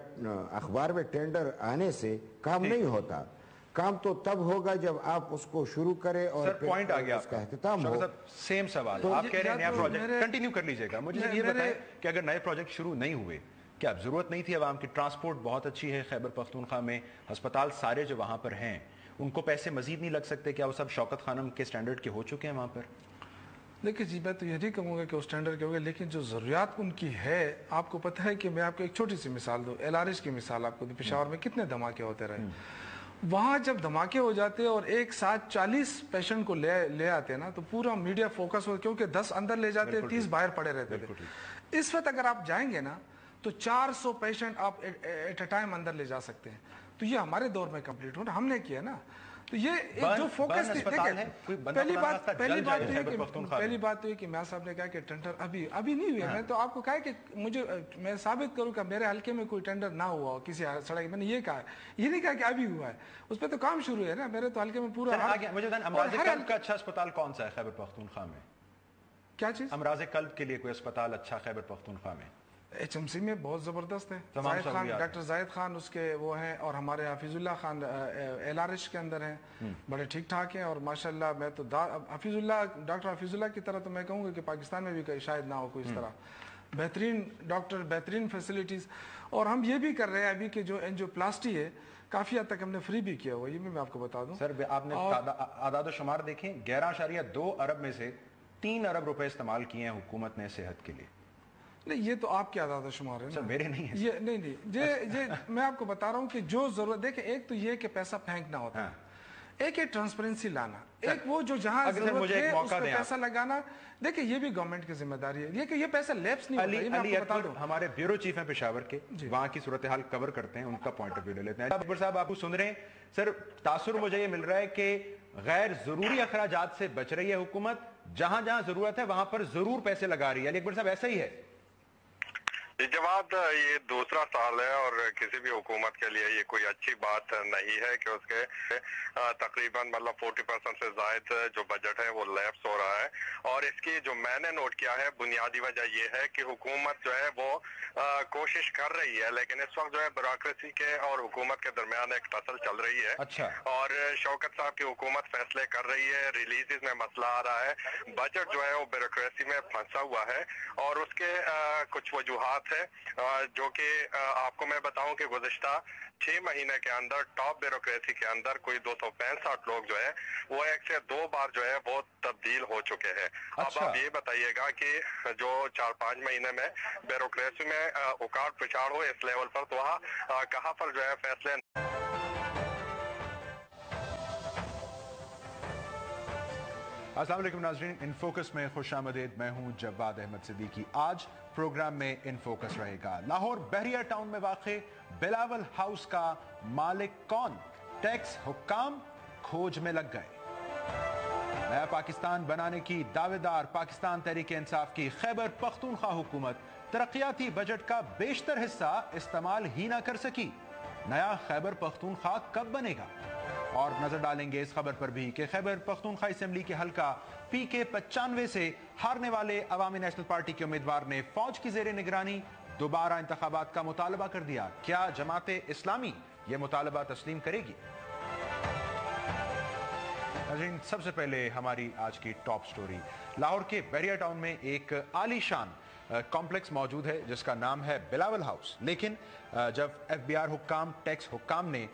अखबार में टेंडर आने से काम नहीं होता। काम तो तब होगा जब आप उसको शुरू करें और सर, पॉइंट आ गया उसका एहतिताम हो। सेम सवाल, आप कह रहे हैं नया प्रोजेक्ट, कंटिन्यू कर लीजिएगा। मुझे ये बताएं कि अगर नए प्रोजेक्ट शुरू नहीं हुए, क्या जरूरत नहीं थी आवाम की? ट्रांसपोर्ट बहुत अच्छी है खैबर पख्तूनख्वा में, अस्पताल सारे जो वहां पर हैं उनको पैसे मजीद नहीं लग सकते? क्या वो सब शौकत खानम के स्टैंडर्ड के हो चुके हैं वहां पर? देखिए जी, मैं तो यही कहूँगा कि उस स्टैंडर्ड के होंगे, लेकिन जो ज़रूरियात उनकी है, आपको पता है कि मैं आपको एक छोटी सी मिसाल दूँ, LRH की मिसाल आपको दूँ। पेशावर में कितने धमाके होते रहे, वहाँ जब धमाके हो जाते और एक साथ 40 पेशेंट को ले आते ना तो पूरा मीडिया फोकस हो, क्योंकि 10 अंदर ले जाते, 30 बाहर पड़े रहते थे। इस वक्त अगर आप जाएंगे ना तो 400 पेशेंट आप एट अ टाइम अंदर ले जा सकते हैं। तो ये हमारे दौर में कंप्लीट हो, हमने किया ना। तो ये जो फोकस थी, पहली बात तो ये कि मैं साहब ने कहा कि टेंडर अभी नहीं हुए। मैं तो आपको कहा कि मैं साबित करूं कि मेरे हल्के में कोई टेंडर ना हुआ हो किसी सड़क। मैंने ये कहा, ये नहीं कहा कि अभी हुआ है, उस पर तो काम शुरू है ना। मेरे तो हल्के में पूरा मुझे अमराज़ क़ल्ब का अच्छा अस्पताल कौन सा है खैबर पख्तूनख्वा में? क्या चीज? अमराज़ क़ल्ब के लिए कोई अस्पताल अच्छा खैबर पख्तूनख्वा में? HMC में बहुत ज़बरदस्त है। जाहिद खान, डॉक्टर जाहिद खान उसके वो हैं, और हमारे हफीजुल्लाह खान LRH के अंदर हैं, बड़े ठीक ठाक हैं। और माशाल्लाह मैं तो डॉक्टर हफीजुल्लाह की तरह तो मैं कहूँगा कि पाकिस्तान में भी शायद ना हो कोई इस तरह बेहतरीन डॉक्टर, बेहतरीन फैसिलिटीज़। और हम ये भी कर रहे हैं अभी कि जो एंजियोप्लास्टी है काफ़ी हद तक हमने फ्री भी किया हुआ, ये भी मैं आपको बता दूं। सर, आपने आदाद शुमार देखें, 11.2 अरब में से 3 अरब रुपए इस्तेमाल किए हैं हुकूमत ने सेहत के लिए। नहीं, ये तो आपके आदाद शुमार है सर, मेरे नहीं है। ये नहीं ये मैं आपको बता रहा हूँ कि जो जरूरत, देखिए एक तो ये कि पैसा फेंकना होता है, एक है ट्रांसपेरेंसी लाना, एक वो जो जहां जरूरत है उस पर पैसा लगाना। देखिए ये भी गवर्नमेंट की जिम्मेदारी है, ये कि ये पैसा लैप्स नहीं होता, ये मैं आपको बता दूं। हमारे ब्यूरो चीफ हैं पेशावर के, वहां की सूरत हाल कवर करते हैं, उनका पॉइंट ऑफ व्यू ले लेते हैं। अकबर साहब, आपको सुन रहे हैं सर, तासुर मुझे ये मिल रहा है कि गैर जरूरी अखराजात से बच रही है हुकूमत, जहां जहां जरूरत है वहां पर जरूर पैसे लगा रही है। अकबर साहब, ऐसा ही है? जवाब ये दूसरा साल है और किसी भी हुकूमत के लिए ये कोई अच्छी बात नहीं है कि उसके तकरीबन मतलब 40% से ज्यादा जो बजट है वो लैप्स हो रहा है। और इसकी जो मैंने नोट किया है बुनियादी वजह ये है कि हुकूमत जो है वो कोशिश कर रही है, लेकिन इस वक्त जो है ब्यूरोक्रेसी के और हुकूमत के दरमियान एक टसल चल रही है। अच्छा। और शौकत साहब की हुकूमत फैसले कर रही है, रिलीजेस में मसला आ रहा है, बजट जो है वो ब्यूरोक्रेसी में फंसा हुआ है और उसके कुछ वजूहात है जो कि आपको मैं बताऊं कि गुज़िश्ता 6 महीने के अंदर टॉप ब्यूरोक्रेसी के अंदर कोई 265 लोग जो है वो 1 से 2 बार जो है वो तब्दील हो चुके हैं। अच्छा। अब आप ये बताइएगा कि जो 4-5 महीने में ब्यूरोक्रेसी में उखाड़ पिछाड़ हो इस लेवल पर, तो वहाँ कहाँ पर जो है फैसले। अस्सलाम वालेकुम नाज़रीन, इन फोकस में खुशामदीद। मैं हूं जवाद अहमद सिद्दीकी। आज प्रोग्राम में इन फोकस रहेगा लाहौर बहरिया टाउन में वाक़े बिलावल हाउस का मालिक कौन, टैक्स हुक्काम खोज में लग गए, नया पाकिस्तान बनाने की दावेदार पाकिस्तान तहरीक इंसाफ की खैबर पख्तूनख्वा हुकूमत तरक्याती बजट का बेशतर हिस्सा इस्तेमाल ही ना कर सकी, नया खैबर पख्तूनख्वा कब बनेगा। और नजर डालेंगे इस खबर पर भी कि खैबर पख्तूनख्वा असेंबली के हल्का PK 95 से हारने वाले अवामी नेशनल पार्टी के उम्मीदवार ने फौज की जेर निगरानी दोबारा इंतखाबात का मुतालबा कर दिया। क्या जमाते इस्लामी यह मुतालबा तस्लीम करेगी? सबसे पहले हमारी आज की टॉप स्टोरी। लाहौर के बहरिया टाउन में एक आलीशान कॉम्प्लेक्स मौजूद है जिसका नाम है बिलावल हाउस, लेकिन जब FBI हुक्काम, टैक्स हुक्काम ने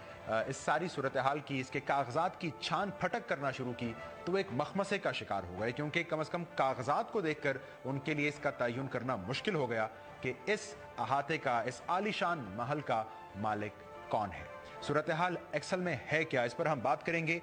इस सारी सूरत हाल की, इसके कागजात की छान फटक करना शुरू की तो वो एक मखमसे का शिकार हो गए, क्योंकि कम से कम कागजात को देखकर उनके लिए इसका तयन करना मुश्किल हो गया कि इस अहाते का, इस आलीशान महल का मालिक कौन है। सूरत हाल एक्सल में है क्या, इस पर हम बात करेंगे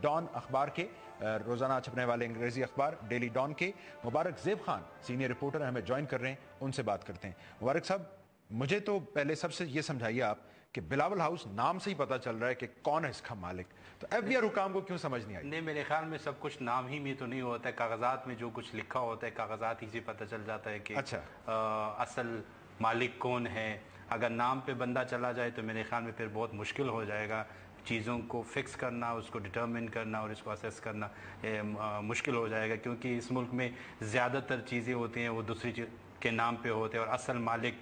डॉन अखबार के, रोजाना छपने वाले अंग्रेजी अखबार डेली डॉन के मुबारक ज़ेब खान सीनियर रिपोर्टर हमें ज्वाइन कर रहे हैं, उनसे बात करते हैं। मुबारक साहब, मुझे तो पहले सबसे ये समझाइए आप कि बिलावल हाउस नाम से ही पता चल रहा है कि कौन है इसका मालिक, तो FBI हुकाम को क्यों समझ नहीं आई? नहीं, मेरे ख्याल में सब कुछ नाम ही में तो नहीं होता है, कागजात में जो कुछ लिखा होता है कागजात ही से पता चल जाता है कि अच्छा। असल मालिक कौन है। अगर नाम पे बंदा चला जाए तो मेरे ख्याल में फिर बहुत मुश्किल हो जाएगा चीज़ों को फिक्स करना, उसको डिटर्मिन करना और इसको असेस करना मुश्किल हो जाएगा, क्योंकि इस मुल्क में ज़्यादातर चीज़ें होती हैं वो दूसरी के नाम पे होते हैं और असल मालिक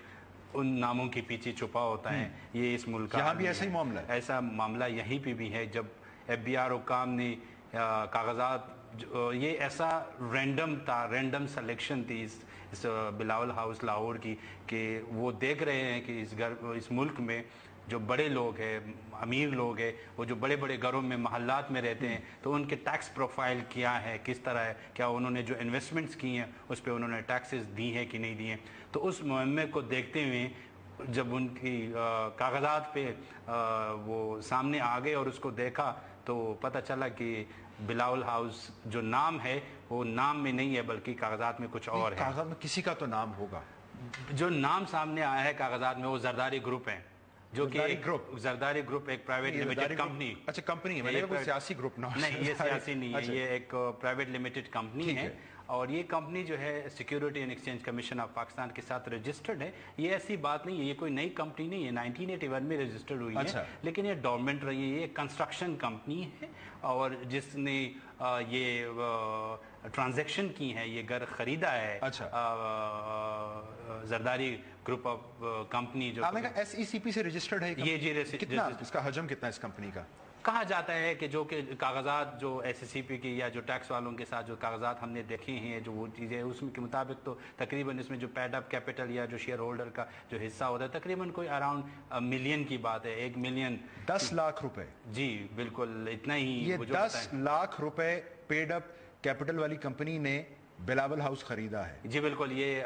उन नामों के पीछे छुपा होता है। ये इस मुल्क का यहाँ भी ऐसा ही मामला है। ऐसा मामला यहीं पे भी है। जब FBI हुक्काम ने कागजात, ये ऐसा रैंडम था, रैंडम सिलेक्शन थी इस बिलावल हाउस लाहौर की, कि वो देख रहे हैं कि इस मुल्क में जो बड़े लोग हैं, अमीर लोग हैं, वो जो बड़े बड़े घरों में महल्लात में रहते हैं, तो उनके टैक्स प्रोफाइल क्या है, किस तरह है, क्या उन्होंने जो इन्वेस्टमेंट्स की हैं उस पर उन्होंने टैक्सेस दी हैं कि नहीं दिए। तो उस मुहिम को देखते हुए जब उनकी कागजात पे वो सामने आ गए और उसको देखा तो पता चला कि बिलावल हाउस जो नाम है वो नाम में नहीं है बल्कि कागजात में कुछ और है। कागजात में किसी का तो नाम होगा। जो नाम सामने आया है कागजात में वो जरदारी ग्रुप है, जो कि जरदारी ग्रुप एक प्राइवेट लिमिटेड कंपनी। अच्छा, कंपनी है, मैंने कोई सियासी ग्रुप ना। नहीं, ये सियासी नहीं है, ये एक प्राइवेट लिमिटेड कंपनी है और ये कंपनी जो है security and exchange commission of Pakistan के साथ रजिस्टर्ड है। ये ऐसी बात नहीं है, ये कोई नई कंपनी नहीं है, 1981 में रजिस्टर्ड हुई है, लेकिन ये डोरमेंट रही है। ये कंस्ट्रक्शन कंपनी है और जिसने ये ट्रांजैक्शन की है, ये घर खरीदा है। अच्छा। जरदारी ग्रुप ऑफ कंपनी जो SECP से रजिस्टर्ड है ये जी, कितना इसका हजम कितना इस कंपनी का? कहा जाता है कि जो कि कागजात जो SECP की या जो टैक्स वालों के साथ जो कागजात हमने देखे हैं, जो वो चीज़ें उसमें के मुताबिक तो तकरीबन इसमें जो पेड अप कैपिटल या जो शेयर होल्डर का जो हिस्सा होता है तकरीबन कोई अराउंड मिलियन की बात है, 1 मिलियन 10 लाख रुपए। जी बिल्कुल, इतना ही। ये 10 लाख रुपए पेड अप कैपिटल वाली कंपनी ने बिलावल हाउस खरीदा है? जी बिल्कुल, ये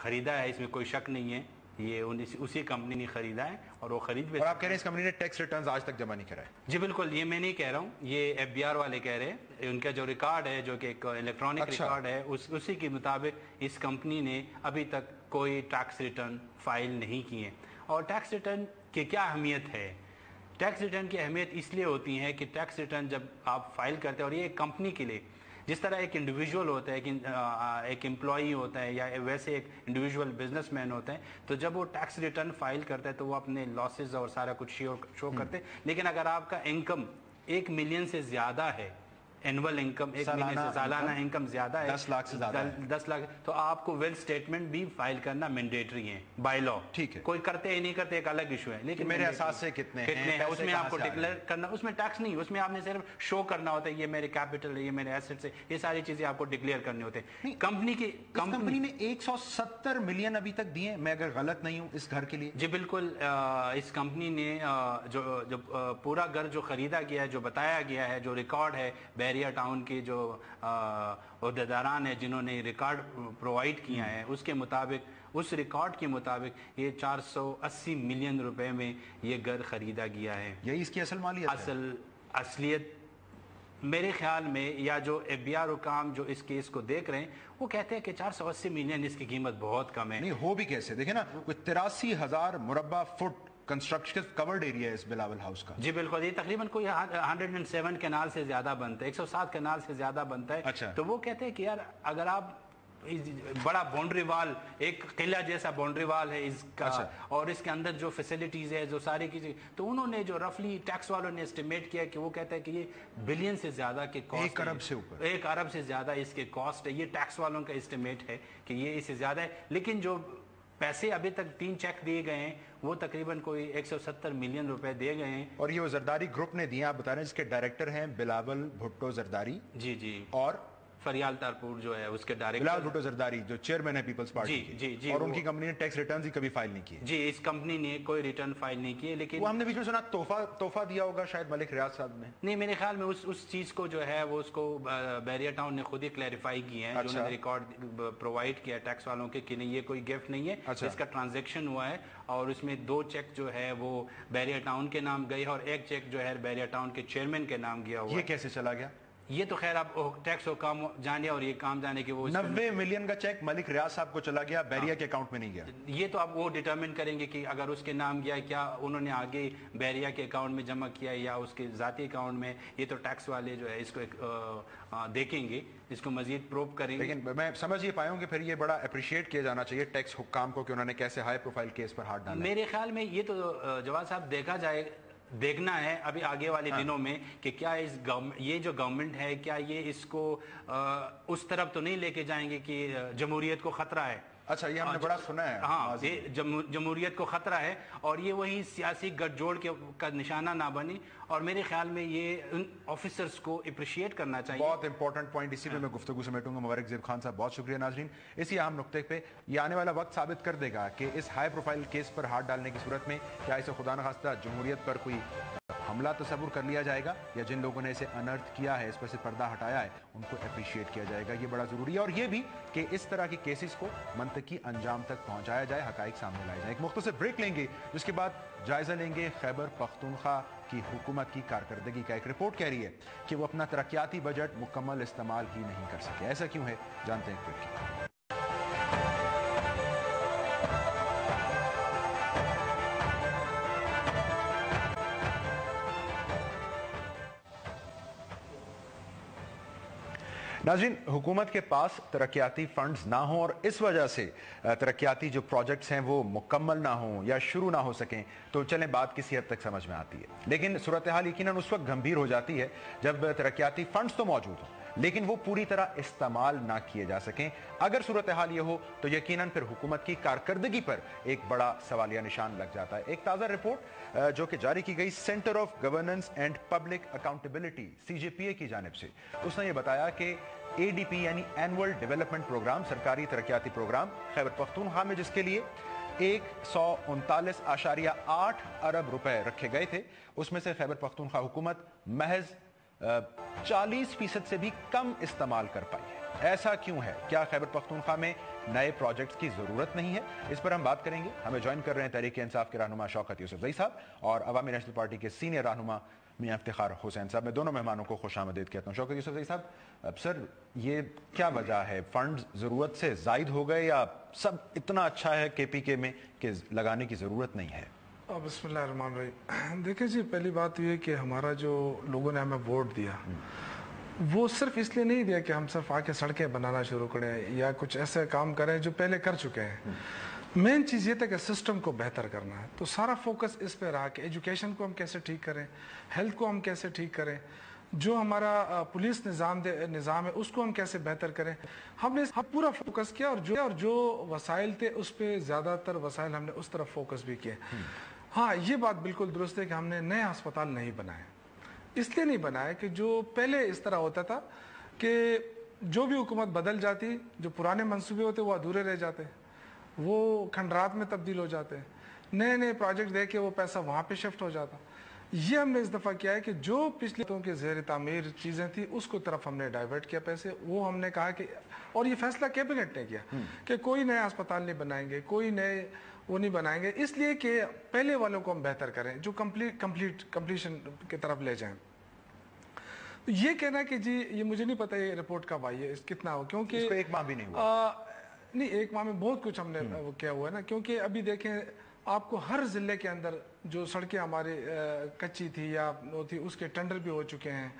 खरीदा है, इसमें कोई शक नहीं है। ये उसी कंपनी ने खरीदा है और वो खरीद भी। और आप कह रहे हैं इस कंपनी ने टैक्स रिटर्न्स आज तक जमा नहीं कराए? जी बिल्कुल, ये मैं नहीं कह रहा हूँ, ये एफबीआर वाले कह रहे हैं। उनका जो रिकॉर्ड है, जो कि एक इलेक्ट्रॉनिक रिकॉर्ड है, उसी के मुताबिक इस कंपनी ने अभी तक कोई टैक्स रिटर्न फाइल नहीं किए। और टैक्स रिटर्न की क्या अहमियत है? टैक्स रिटर्न की अहमियत इसलिए होती है कि टैक्स रिटर्न जब आप फाइल करते हैं, और ये एक कंपनी के लिए, जिस तरह एक इंडिविजुअल होता है, एक एम्प्लॉई होता है, या वैसे एक इंडिविजुअल बिजनेसमैन होता है, तो जब वो टैक्स रिटर्न फाइल करता है तो वो अपने लॉसेस और सारा कुछ शो करते हैं। लेकिन अगर आपका इनकम 1 मिलियन से ज़्यादा है, एनुअल इनकम 1 मिलियन से सालाना इनकम ज्यादा है, 10 लाख से ज्यादा है, 10 लाख, तो आपको वेल्थ स्टेटमेंट भी फाइल करना मैंडेटरी है बाय लॉ। ठीक है, कोई करते ही नहीं करते एक अलग इशू है, लेकिन मेरे एहसास से कितने हैं उसमें आपको डिक्लेयर करना, उसमें टैक्स नहीं, उसमें आपने सिर्फ शो करना होता है, ये मेरे कैपिटल है, ये मेरे एसेट्स है, ये सारी चीजें आपको डिक्लेयर करने होते हैं। कंपनी ने 170 मिलियन अभी तक दिए, मैं अगर गलत नहीं हूं, इस घर के लिए। जी बिल्कुल, इस कंपनी ने जो पूरा घर जो खरीदा गया है, जो बताया गया है, जो रिकॉर्ड है, बैरिया टाउन के जो ओहदेदारान है जिन्होंने रिकॉर्ड प्रोवाइड किया है, उसके मुताबिक, उस रिकॉर्ड के मुताबिक ये 480 मिलियन रुपए में ये घर खरीदा गया है। यही इसकी असल मालियत है? असलियत मेरे ख्याल में, या जो एफबीआर हुकाम जो इस केस को देख रहे हैं, वो कहते हैं कि 480 मिलियन इसकी कीमत बहुत कम है। नहीं हो भी कैसे, देखे ना, कोई 83,000 मुरब्बा फुट कंस्ट्रक्शन कवर्ड एरिया है इस बिलावल हाउस का। जी बिल्कुल, ये तकरीबन कोई 107 कैनाल से ज्यादा बनता है, 107 कैनाल से ज्यादा बनता है। अच्छा। तो वो कहते हैं कि यार अगर आप बड़ा बाउंड्री वाल, एक किला जैसा बाउंड्री वाल है इसका, अच्छा, और इसके अंदर जो फैसिलिटीज है, जो सारी चीजें, तो उन्होंने जो रफली टैक्स वालों ने एस्टिमेट किया कि वो कहता है कि ये बिलियन से ज्यादा के कॉस्ट, 1 अरब से ऊपर, 1 अरब से ज्यादा इसके कॉस्ट है। ये टैक्स वालों का एस्टिमेट है कि ये इससे ज्यादा है। लेकिन जो पैसे अभी तक 3 चेक दिए गए हैं, वो तकरीबन कोई 170 मिलियन रुपए दिए गए हैं। और ये वो जरदारी ग्रुप ने दिए, आप बता रहे हैं, जिसके डायरेक्टर हैं बिलावल भुट्टो जरदारी। जी जी। और फरियाल तारपुर जो है उसके डायरेक्टर बिलावल भुट्टो जरदारी जो चेयरमैन है पीपल्स पार्टी जी, जी, जी, और उनकी कंपनी ने टैक्स रिटर्न ही कभी फाइल नहीं किए। जी, इस कंपनी ने कोई रिटर्न फाइल नहीं किए। लेकिन वो हमने बीच में सुना तोहफा दिया होगा शायद मलिक रियाज साहब ने। नहीं, मेरे ख्याल में उस चीज को जो है वो उसको बैरिया टाउन ने खुद ही क्लैरिफाई किया है। अच्छा। जो उन्होंने रिकॉर्ड प्रोवाइड किया टैक्स वालों के कि नहीं, ये कोई गिफ्ट नहीं है। अच्छा। इसका ट्रांजेक्शन हुआ है और उसमें 2 चेक जो है वो बैरिया टाउन के नाम गए और 1 चेक जो है बैरिया टाउन के चेयरमैन के नाम गया हुआ। ये कैसे चला गया? ये तो खैर आप टैक्स को काम जाने, और ये काम जाने के वो 90 मिलियन का चेक मलिक रियाज साहब को चला गया, बैरिया के अकाउंट में नहीं गया। ये तो आप वो डिटरमिन करेंगे कि अगर उसके नाम गया, क्या उन्होंने आगे बैरिया के अकाउंट में जमा किया या उसके जाती अकाउंट में, ये तो टैक्स वाले जो है इसको देखेंगे, इसको मजीद प्रूव करेंगे। लेकिन मैं समझ ये पाया हूं कि फिर ये बड़ा अप्रिशिएट किया जाना चाहिए टैक्स हुक्काम को कि उन्होंने कैसे हाई प्रोफाइल केस पर हाथ डाला। मेरे ख्याल में ये तो जवाब साहब देखना है अभी आगे वाले दिनों में कि क्या ये जो गवर्नमेंट है, क्या ये इसको उस तरफ तो नहीं लेके जाएंगे कि जमहूरियत को खतरा है। अच्छा, ये हमने बड़ा सुना है। हाँ, ये जमहूरियत को खतरा है और ये वही सियासी गठजोड़ का निशाना ना बने। और मेरे ख्याल में ये उन ऑफिसर्स को अप्रिशिएट करना चाहिए। बहुत इंपॉर्टेंट पॉइंट, इसी पे मैं गुफ्तगू समेटूंगा। मुबारक ज़ेब खान साहब, बहुत शुक्रिया। नाजरीन, इसी अहम नुक्ते पे ये आने वाला वक्त साबित कर देगा कि इस हाई प्रोफाइल केस पर हाथ डालने की सूरत में क्या इसे खुदा न खास्ता जमहूरियत पर कोई हमला तस्वुर कर लिया जाएगा, या जिन लोगों ने इसे अनर्थ किया है, इस पर से पर्दा हटाया है, उनको अप्रिशिएट किया जाएगा। ये बड़ा ज़रूरी है। और ये भी कि इस तरह के केसेस को मंतकी अंजाम तक पहुंचाया जाए, हकाइक सामने लाए जाए। एक मुख्तसर ब्रेक लेंगे, जिसके बाद जायजा लेंगे खैबर पख्तूनख्वा की हुकूमत की कारकर्दगी का। एक रिपोर्ट कह रही है कि वो अपना तरक्याती बजट मुकम्मल इस्तेमाल ही नहीं कर सके। ऐसा क्यों है, जानते हैं क्यों। नाज़रीन, हुकूमत के पास तरक्याती फंड्स ना हों और इस वजह से तरक्याती जो प्रोजेक्ट्स हैं वो मुकम्मल ना हों या शुरू ना हो सकें, तो चलें बात किसी हद तक समझ में आती है। लेकिन सूरत हाल यकीनन उस वक्त गंभीर हो जाती है जब तरक्याती फंड्स तो मौजूद हों लेकिन वो पूरी तरह इस्तेमाल ना किए जा सकें। अगर सूरत हाल ये हो तो यकीनन फिर हुकूमत की कारकर्दगी पर एक बड़ा सवालिया निशान लग जाता है। एक ताज़ा रिपोर्ट जो कि जारी की गई centre of governance and public accountability CJPA की जानिब से, उसने ये बताया कि ADP यानी एनुअल डेवलपमेंट प्रोग्राम, सरकारी तरक्याती प्रोग्राम खैबर पख्तूनख्वा में, जिसके लिए 139.8 अरब रुपए रखे गए थे, उसमें से खैबर पख्तूनख्वा हुकूमत महज 40% से भी कम इस्तेमाल कर पाई है। ऐसा क्यों है? क्या खैबर पख्तूनख्वा में नए प्रोजेक्ट्स की जरूरत नहीं है? इस पर हम बात करेंगे। हमें ज्वाइन कर रहे हैं तहरीक इंसाफ के रहनुमा शौकत यूसुफजई साहब और अवामी नेशनल पार्टी के सीनियर रहनुमा मियां इफ्तिखार हुसैन साहब। मैं दोनों मेहमानों को खुशामदीद कहता हूँ। शौकत यूसुफजई साहब, अब सर ये क्या वजह है, फंड जरूरत से जायद हो गए या सब इतना अच्छा है KPK में कि लगाने की जरूरत नहीं है? बिस्मिल्लाहिर्रहमानिर्रहीम। देखिए जी, पहली बात ये कि हमारा जो लोगों ने हमें वोट दिया वो सिर्फ इसलिए नहीं दिया कि हम सिर्फ आके सड़कें बनाना शुरू करें या कुछ ऐसे काम करें जो पहले कर चुके हैं। मेन चीज़ ये था कि सिस्टम को बेहतर करना है, तो सारा फोकस इस पे रहा कि एजुकेशन को हम कैसे ठीक करें, हेल्थ को हम कैसे ठीक करें, जो हमारा पुलिस निज़ाम है उसको हम कैसे बेहतर करें। हमने पूरा फोकस किया और जो वसाइल थे उस पर ज़्यादातर वसाइल हमने उस तरफ फोकस भी किए। हाँ, ये बात बिल्कुल दुरुस्त है कि हमने नए अस्पताल नहीं बनाए। इसलिए नहीं बनाया कि जो पहले इस तरह होता था कि जो भी हुकूमत बदल जाती, जो पुराने मंसूबे होते वो अधूरे रह जाते, वो खंडरात में तब्दील हो जाते, नए नए प्रोजेक्ट दे के वो पैसा वहाँ पे शिफ्ट हो जाता। ये हमने इस दफ़ा किया है कि जो पिछले के ज़ेर तामीर चीज़ें थी उसको तरफ हमने डाइवर्ट किया पैसे। वो हमने कहा कि, और ये फैसला कैबिनेट ने किया कि कोई नया अस्पताल नहीं बनाएंगे, कोई नए वो नहीं बनाएंगे, इसलिए कि पहले वालों को हम बेहतर करें, जो कंप्लीशन की तरफ ले जाएं। तो ये कहना कि जी ये मुझे नहीं पता ये रिपोर्ट कब आई है, कितना हो, क्योंकि इसको 1 माह भी नहीं हुआ। नहीं, 1 माह में बहुत कुछ हमने वो किया हुआ है ना, क्योंकि अभी देखें आपको हर जिले के अंदर जो सड़कें हमारी कच्ची थी या वो थी उसके टेंडर भी हो चुके हैं।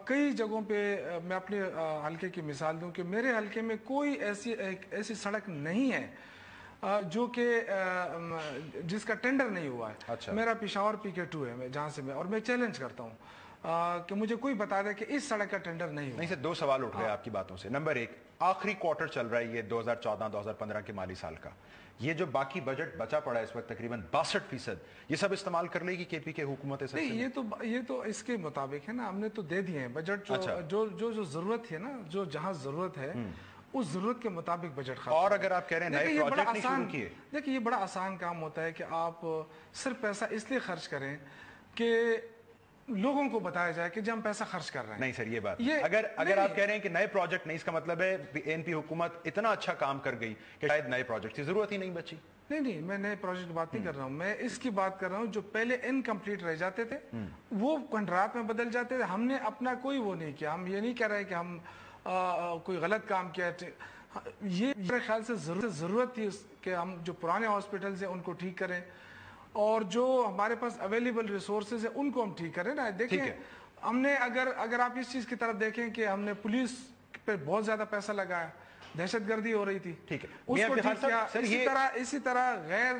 कई जगहों पे मैं अपने हलके की मिसाल दूं कि मेरे हलके में कोई ऐसी सड़क नहीं है जो कि जिसका टेंडर नहीं हुआ है। अच्छा। मेरा पेशावर PK2 है, जहाँ से मैं, और मैं चैलेंज करता हूँ कि मुझे कोई बता दे कि इस सड़क का टेंडर नहीं हुआ। नहीं सर, 2 सवाल उठ गए आपकी बातों से। नंबर 1, आखिरी क्वार्टर चल रहा है ये 2014-2015 के माली साल का, ये जो बाकी बजट बचा पड़ा है इस वक्त तकरीबन 62%, ये सब इस्तेमाल कर लेगी KPK हुकूमत? नहीं, ये तो इसके मुताबिक है ना, हमने तो दे दिए हैं बजट। जो जरूरत है ना, जो जहाँ जरूरत है उस जरूरत के मुताबिक बजट खर्च। और अगर आप कह रहे हैं नए प्रोजेक्ट नहीं शुरू किए, देखिए ये बड़ा आसान काम होता है कि आप सिर्फ पैसा इसलिए खर्च करें कि लोगों को बताया जाए कि जब हम पैसा खर्च कर रहे हैं। नहीं सर, ये बात अगर आप कह रहे हैं कि नए प्रोजेक्ट नहीं, इसका मतलब है ANP हुकूमत इतना अच्छा काम कर गई कि शायद नए प्रोजेक्ट की जरूरत ही नहीं बची। नहीं, मैं नए प्रोजेक्ट की बात नहीं कर रहा हूँ, मैं इसकी बात कर रहा हूँ जो पहले इनकम्प्लीट रह जाते थे वो खंडरात में बदल जाते थे। हमने अपना कोई वो नहीं किया। हम ये नहीं कह रहे कि हम कोई गलत काम किया। ये मेरे ख्याल से जरूरत थी कि हम जो पुराने हॉस्पिटल्स हैं उनको ठीक करें और जो हमारे पास अवेलेबल रिसोर्सेज है उनको हम ठीक करें ना। देखिए हमने अगर आप इस चीज की तरफ देखें कि हमने पुलिस पे बहुत ज्यादा पैसा लगाया, दहशतगर्दी हो रही थी, ठीक है, उसको ठीक किया। इसी तरह गैर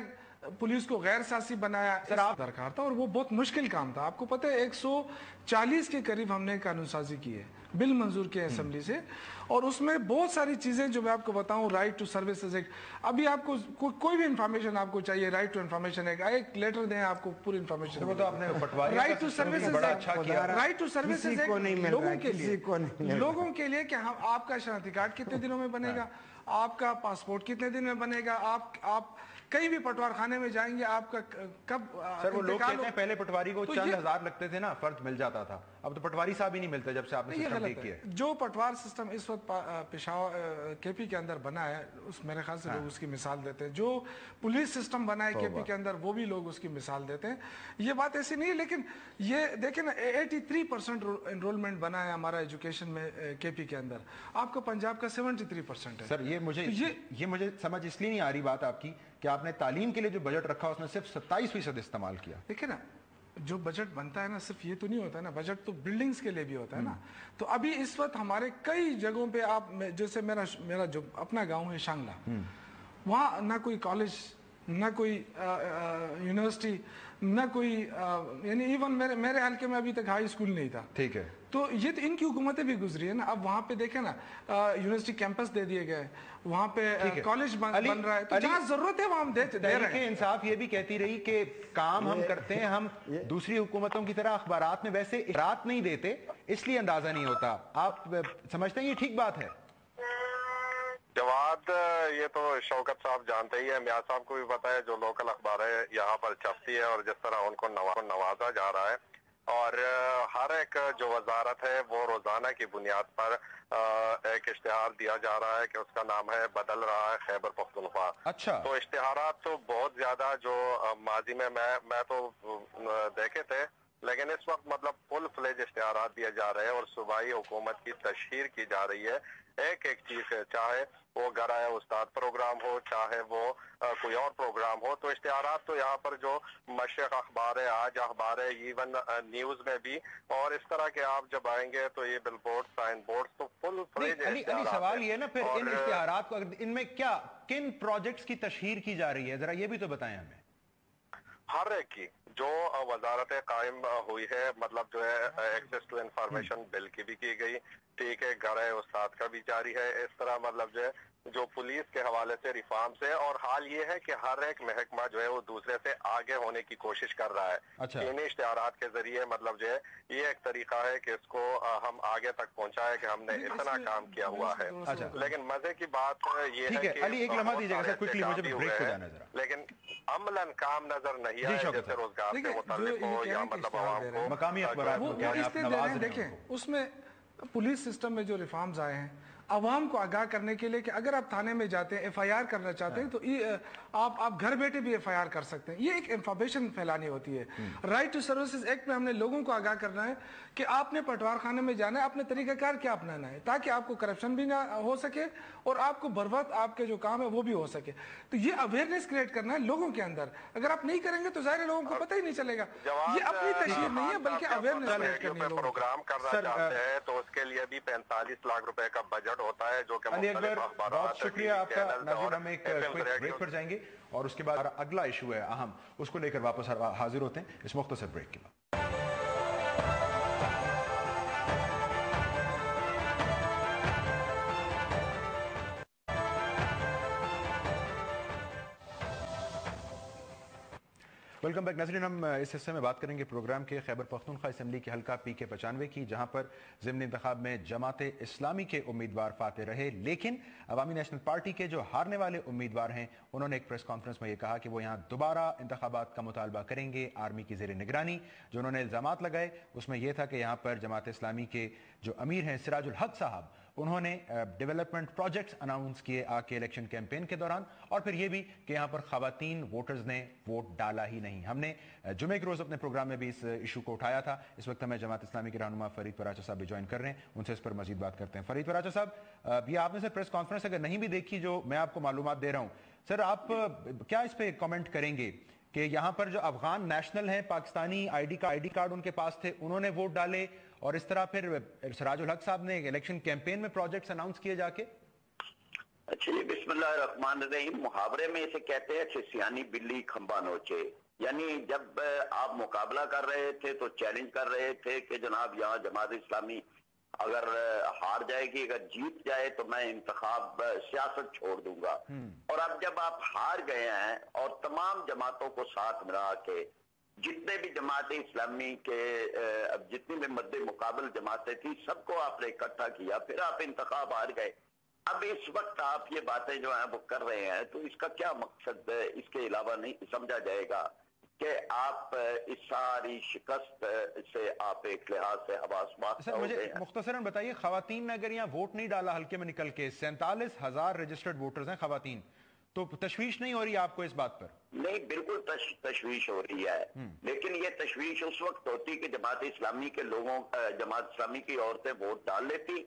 पुलिस को गैर सियासी बनाया सर, आप दरकार था और वो बहुत मुश्किल काम था। आपको पता है 140 के करीब हमने कानूनसाजी की है, बिल मंजूर किए असेंबली से, और उसमें बहुत सारी चीजें जो मैं आपको बताऊं, राइट टू सर्विसेज एक्ट, अभी आपको कोई भी इंफॉर्मेशन आपको चाहिए, राइट टू इन्फॉर्मेशन एक्ट, एक लेटर दें आपको पूरी इन्फॉर्मेशन। वो तो आपने पटवारी राइट टू सर्विसेज बड़ा अच्छा किया। राइट टू सर्विसेज एक्ट लोगों के लिए कि हम आपका शनाख्ती कार्ड कितने दिनों में बनेगा, आपका पासपोर्ट कितने दिन में बनेगा, आप कहीं भी पटवार खाने में जाएंगे आपका कब सर वो लोग कहते हैं पहले पटवारी को चंद हजार लगते थे ना, फर्ज मिल जाता था, अब तो पटवारी साहब ही नहीं मिलते जब से आपने सिस्टम ठीक किया। जो पटवार सिस्टम इस वक्त पेशावर KP के अंदर बना है उस मेरे ख्याल से लोग उसकी मिसाल देते हैं। जो पुलिस सिस्टम बना है KP के अंदर वो भी लोग उसकी मिसाल देते हैं। ये बात ऐसी नहीं है, लेकिन ये देखें ना 83% एनरोलमेंट बना है हमारा एजुकेशन में KP के अंदर, आपका पंजाब का 73% है। सर ये मुझे समझ इसलिए नहीं आ रही बात आपकी कि आपने तालीम के लिए जो बजट रखा उसमें सिर्फ 27% इस्तेमाल किया। देखिए ना, जो बजट बनता है ना सिर्फ ये तो नहीं होता है ना, बजट तो बिल्डिंग्स के लिए भी होता है ना। तो अभी इस वक्त हमारे कई जगहों पे आप जैसे मेरा जो अपना गांव है शांगला, वहाँ ना कोई कॉलेज, ना कोई यूनिवर्सिटी, ना कोई यानी इवन मेरे हल्के में अभी तक हाई स्कूल नहीं था। ठीक है, तो ये तो इनकी हुकूमतें भी गुजरी है ना। अब वहाँ पे देखे ना यूनिवर्सिटी कैंपस दे दिए गए, वहाँ पे कॉलेज बन रहा है, तो जहाँ जरूरत है वहाँ हम दे रहे हैं। इंसाफ ये भी कहती रही कि काम हम करते हैं, हम दूसरी हुकूमतों की तरह अखबारात में वैसे रात नहीं देते, इसलिए अंदाजा नहीं होता। आप समझते हैं ये ठीक बात है? जवाद, ये तो शौकत साहब जानते ही है, मियां साहब को भी पता है, जो लोकल अखबार है यहाँ पर छपती है और जिस तरह उनको नवाजा जा रहा है, और हर एक जो वजारत है वो रोजाना की बुनियाद पर एक इश्तिहार दिया जा रहा है कि उसका नाम है बदल रहा है खैबर पख्तूनख्वा। अच्छा। तो इश्तिहारात तो बहुत ज्यादा जो माजी में मैं तो देखे थे, लेकिन इस वक्त मतलब फुल फ्लेज इश्तिहारात दिए जा रहे हैं और सूबाई हुकूमत की तशहीर की जा रही है एक एक चीज है, चाहे वो गराए उस्ताद प्रोग्राम हो, चाहे वो कोई और प्रोग्राम हो। तो इश्तिहारात तो यहाँ पर जो मशरक अखबार है, आज अखबार है, इवन न्यूज में भी, और इस तरह के आप जब आएंगे तो ये बिलबोर्ड, साइन बोर्ड, तो फुल फ्लेज अली सवाल ये ना फिर इन इश्तिहारात को इनमें क्या किन प्रोजेक्ट्स की तशहीर की जा रही है, जरा ये भी तो बताएं हमें। हर एक की जो वजारत कायम हुई है, मतलब जो है एक्सेस टू इंफॉर्मेशन बिल की भी की गई, ठीक है, गराए उस्ताद का भी जारी है, इस तरह मतलब जो है जो पुलिस के हवाले से रिफॉर्म्स है। और हाल ये है कि हर एक महकमा जो है वो दूसरे से आगे होने की कोशिश कर रहा है। अच्छा। इन इश्तिहारात के जरिए मतलब जो है ये एक तरीका है कि इसको हम आगे तक पहुंचाए कि हमने इतना काम किया हुआ है। अच्छा। लेकिन मजे की बात ये है कि अली एक लम्हा दीजिएगा सर, क्विकली मुझे ब्रेक पे जाना है जरा। लेकिन अमलन काम नजर नहीं आया, जैसे रोजगार से मुताल्लिक हो या मतलब आवाम को मकामी अखबार को कह रहे हैं, आप नवाज रहे हैं। देखें उसमें पुलिस सिस्टम में जो रिफॉर्म्स आए हैं अवाम को आगाह करने के लिए कि अगर आप थाने में जाते हैं FIR करना चाहते हैं तो आप घर बैठे भी FIR कर सकते हैं। ये एक इंफॉर्मेशन फैलानी होती है। राइट टू सर्विसेज एक्ट में हमने लोगों को आगाह करना है कि आपने पटवार खाने में जाना है, अपने तरीकाकार क्या अपनाना है ताकि आपको करप्शन भी ना हो सके और आपको बर्वक्त आपके जो काम है वो भी हो सके। तो ये अवेयरनेस क्रिएट करना है लोगों के अंदर। अगर आप नहीं करेंगे तो जाहिर लोगों को पता ही नहीं चलेगा। ये अपनी तशहीर नहीं है बल्कि अवेयरनेस क्रिएट करनी है। प्रोग्राम करना चाहते हैं तो उसके लिए भी 45 लाख रुपए का बजट होता है, जो कि अली अकबर बहुत शुक्रिया आपका। नाज़रीन हम एक क्विक ब्रेक पर जाएंगे और उसके बाद अगला इशू है अहम, उसको लेकर वापस हाजिर होते हैं इस मुख्तसर ब्रेक के बाद। वेलकम बैक नाज़रीन। हम इस हिस्से में बात करेंगे प्रोग्राम के खैबर पख्तूनख्वा असेंबली के हल्का PK 95 की, जहां पर ज़िमनी इंतखाब में जमाते इस्लामी के उम्मीदवार फाते रहे, लेकिन अवामी नेशनल पार्टी के जो हारने वाले उम्मीदवार हैं उन्होंने एक प्रेस कॉन्फ्रेंस में ये कहा कि वो यहाँ दोबारा इंतखाबात का मुतालबा करेंगे आर्मी की ज़ेर निगरानी। जो उन्होंने इल्ज़ामात लगाए उसमें यह था कि यहाँ पर जमात इस्लामी के जो अमीर हैं सिराजुल हक साहब, उन्होंने डेवलपमेंट प्रोजेक्ट्स अनाउंस किए आके इलेक्शन कैंपेन के दौरान, और फिर ये भी कि यहाँ पर खवातीन वोटर्स ने वोट डाला ही नहीं। हमने जुमे के रोज़ अपने प्रोग्राम में भी इस इशू को उठाया था। इस वक्त हमें जमात इस्लामी के रहनुमा फरीद पराचा साहब भी ज्वाइन कर रहे हैं, उनसे इस पर मजीद बात करते हैं। फरीद पराचा साहब, ये आपने सर प्रेस कॉन्फ्रेंस अगर नहीं भी देखी जो मैं आपको मालूमात दे रहा हूँ, सर आप क्या इस पर कमेंट करेंगे कि यहाँ पर जो अफगान नेशनल हैं, पाकिस्तानी आईडी कार्ड उनके पास थे, उन्होंने वोट डाले और इस तरह फिर सिराजुल हक साहब ने इलेक्शन कैंपेन में प्रोजेक्ट्स अनाउंस किए जाके? अच्छा जी, बिस्मिल्लाहिर्रहमानिर्रहीम। मुहावरे में इसे कहते हैं सियानी बिल्ली खंबा नोचे। यानी जब आप मुकाबला कर रहे थे तो चैलेंज कर रहे थे कि जनाब यहाँ जमात इस्लामी अगर हार जाएगी, अगर जीत जाए तो मैं इंतखाब सियासत छोड़ दूंगा। और अब जब आप हार गए हैं और तमाम जमातों को साथ मिला के जितने भी जमातें इस्लामी के अब जितनी भी मद्दे मुकाबल जमातें थी सबको आपने इकट्ठा किया, फिर आप इंतखाब हार गए। अब इस वक्त आप ये बातें जो है वो कर रहे हैं तो इसका क्या मकसद है? इसके अलावा नहीं समझा जाएगा कि आप इस सारी शिकस्त से आप एक लिहाज से हवास सर मुझे मुख्तसरन बताइए, खवातीन ने अगर यहाँ वोट नहीं डाला हल्के में निकल के, 47,000 रजिस्टर्ड वोटर्स हैं खवातीन, तो तशवीश नहीं हो रही आपको इस बात पर? नहीं, बिल्कुल तशवीश हो रही है, लेकिन ये तशवीश उस वक्त होती कि जमात इस्लामी के लोगों, जमात इस्लामी की औरतें वोट डाल लेती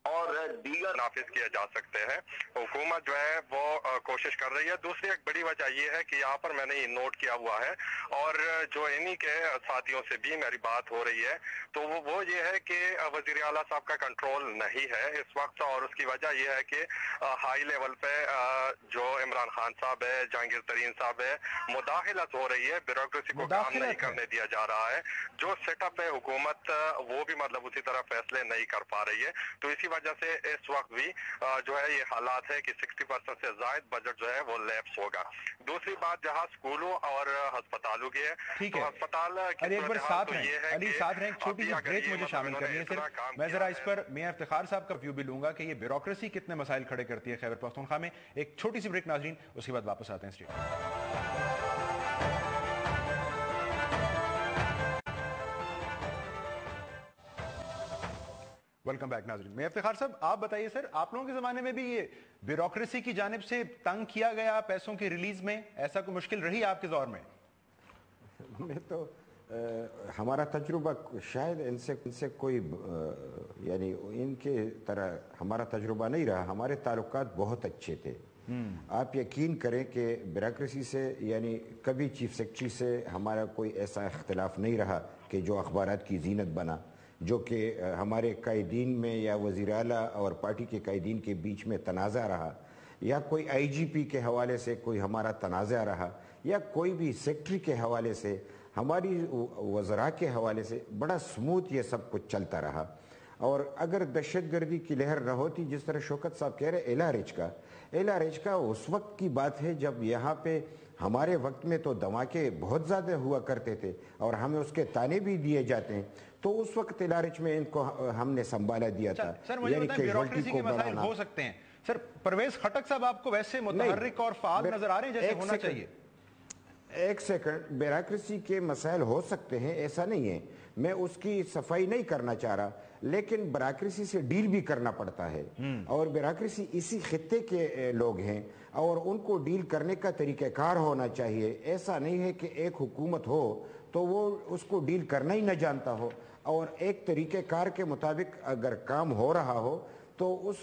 और दीगर नाफिज किए जा सकते हैं। हुकूमत जो है वो कोशिश कर रही है। दूसरी एक बड़ी वजह ये है कि यहाँ पर मैंने ये नोट किया हुआ है और जो इन्हीं के साथियों से भी मेरी बात हो रही है, तो वो ये है कि वजीर आला साहब का कंट्रोल नहीं है इस वक्त, और उसकी वजह ये है कि हाई लेवल पे जो इमरान खान साहब है, जहांगीर तरीन साहब है, मुदाखलत हो रही है, ब्यूरोक्रेसी को काम नहीं करने दिया जा रहा है। जो सेटअप है हुकूमत वो भी मतलब उसी तरह फैसले नहीं कर पा रही है। तो इसी वजह से इस वक्त भी जो है ये हालात है कि 60% से ज्यादा बजट जो है वो लैप्स होगा। दूसरी बात जहां स्कूलों और अस्पतालों की है, तो अस्पताल अली अकबर साथ हैं, अली साथ हैं, एक छोटी सी ब्रेक मुझे शामिल करनी है सिर्फ। मैं जरा इस पर मियां इफ्तिखार साहब का व्यू भी लूंगा कि ये ब्यूरोक्रेसी कितने मसाइल खड़े करती है खैबर पख्तूनख्वा में। एक छोटी सी ब्रेक नाज़रीन, उसके बाद वापस आते हैं स्टूडियो। वेलकम बैक नाज़रीन। मैं इफ्तिखार साहब, आप बताइए सर, आप लोगों के ज़माने में भी ये ब्यूरोक्रेसी की जानिब से तंग किया गया पैसों की रिलीज में, ऐसा कोई मुश्किल रही आपके दौर में? मैं तो हमारा तजुर्बा शायद इनसे कोई यानी इनके तरह हमारा तजुर्बा नहीं रहा। हमारे ताल्लुकात बहुत अच्छे थे। आप यकीन करें कि ब्यूरोक्रेसी से यानी कभी चीफ सेक्रेटरी से हमारा कोई ऐसा इख्तिलाफ नहीं रहा कि जो अखबारात की जीनत बना, जो कि हमारे कायदीन में या वज़ीर आला और पार्टी के कायदीन के बीच में तनाज़ा रहा, या कोई IGP के हवाले से कोई हमारा तनाज़ा रहा, या कोई भी सेक्रेटरी के हवाले से, हमारी वज़रा के हवाले से बड़ा स्मूथ ये सब कुछ चलता रहा। और अगर दहशतगर्दी की लहर न होती, जिस तरह शौकत साहब कह रहे एला रेज का उस वक्त की बात है जब यहाँ पे हमारे वक्त में तो धमाके बहुत ज़्यादा हुआ करते थे और हमें उसके ताने भी दिए जाते हैं। तो उस वक्त एला रेज में इनको हमने संभाला दिया था। सर मुझे बताएं, ब्यूरोक्रेसी के मसाइल हो सकते हैं। सर परवेज खटक साहब आपको वैसे मुतहर्रिक और फाल नजर आ रहे हैं जैसे होना चाहिए? एक सेकंड, ब्यूरोक्रेसी के मसाइल हो सकते हैं, ऐसा नहीं है, मैं उसकी सफाई नहीं करना चाह रहा, लेकिन ब्यूरोक्रेसी से डील भी करना पड़ता है। और ब्यूरोक्रेसी इसी खित्ते के लोग हैं और उनको डील करने का तरीक़ाकार होना चाहिए। ऐसा नहीं है कि एक हुकूमत हो तो वो उसको डील करना ही न जानता हो, और एक तरीक़ाकार के मुताबिक अगर काम हो रहा हो तो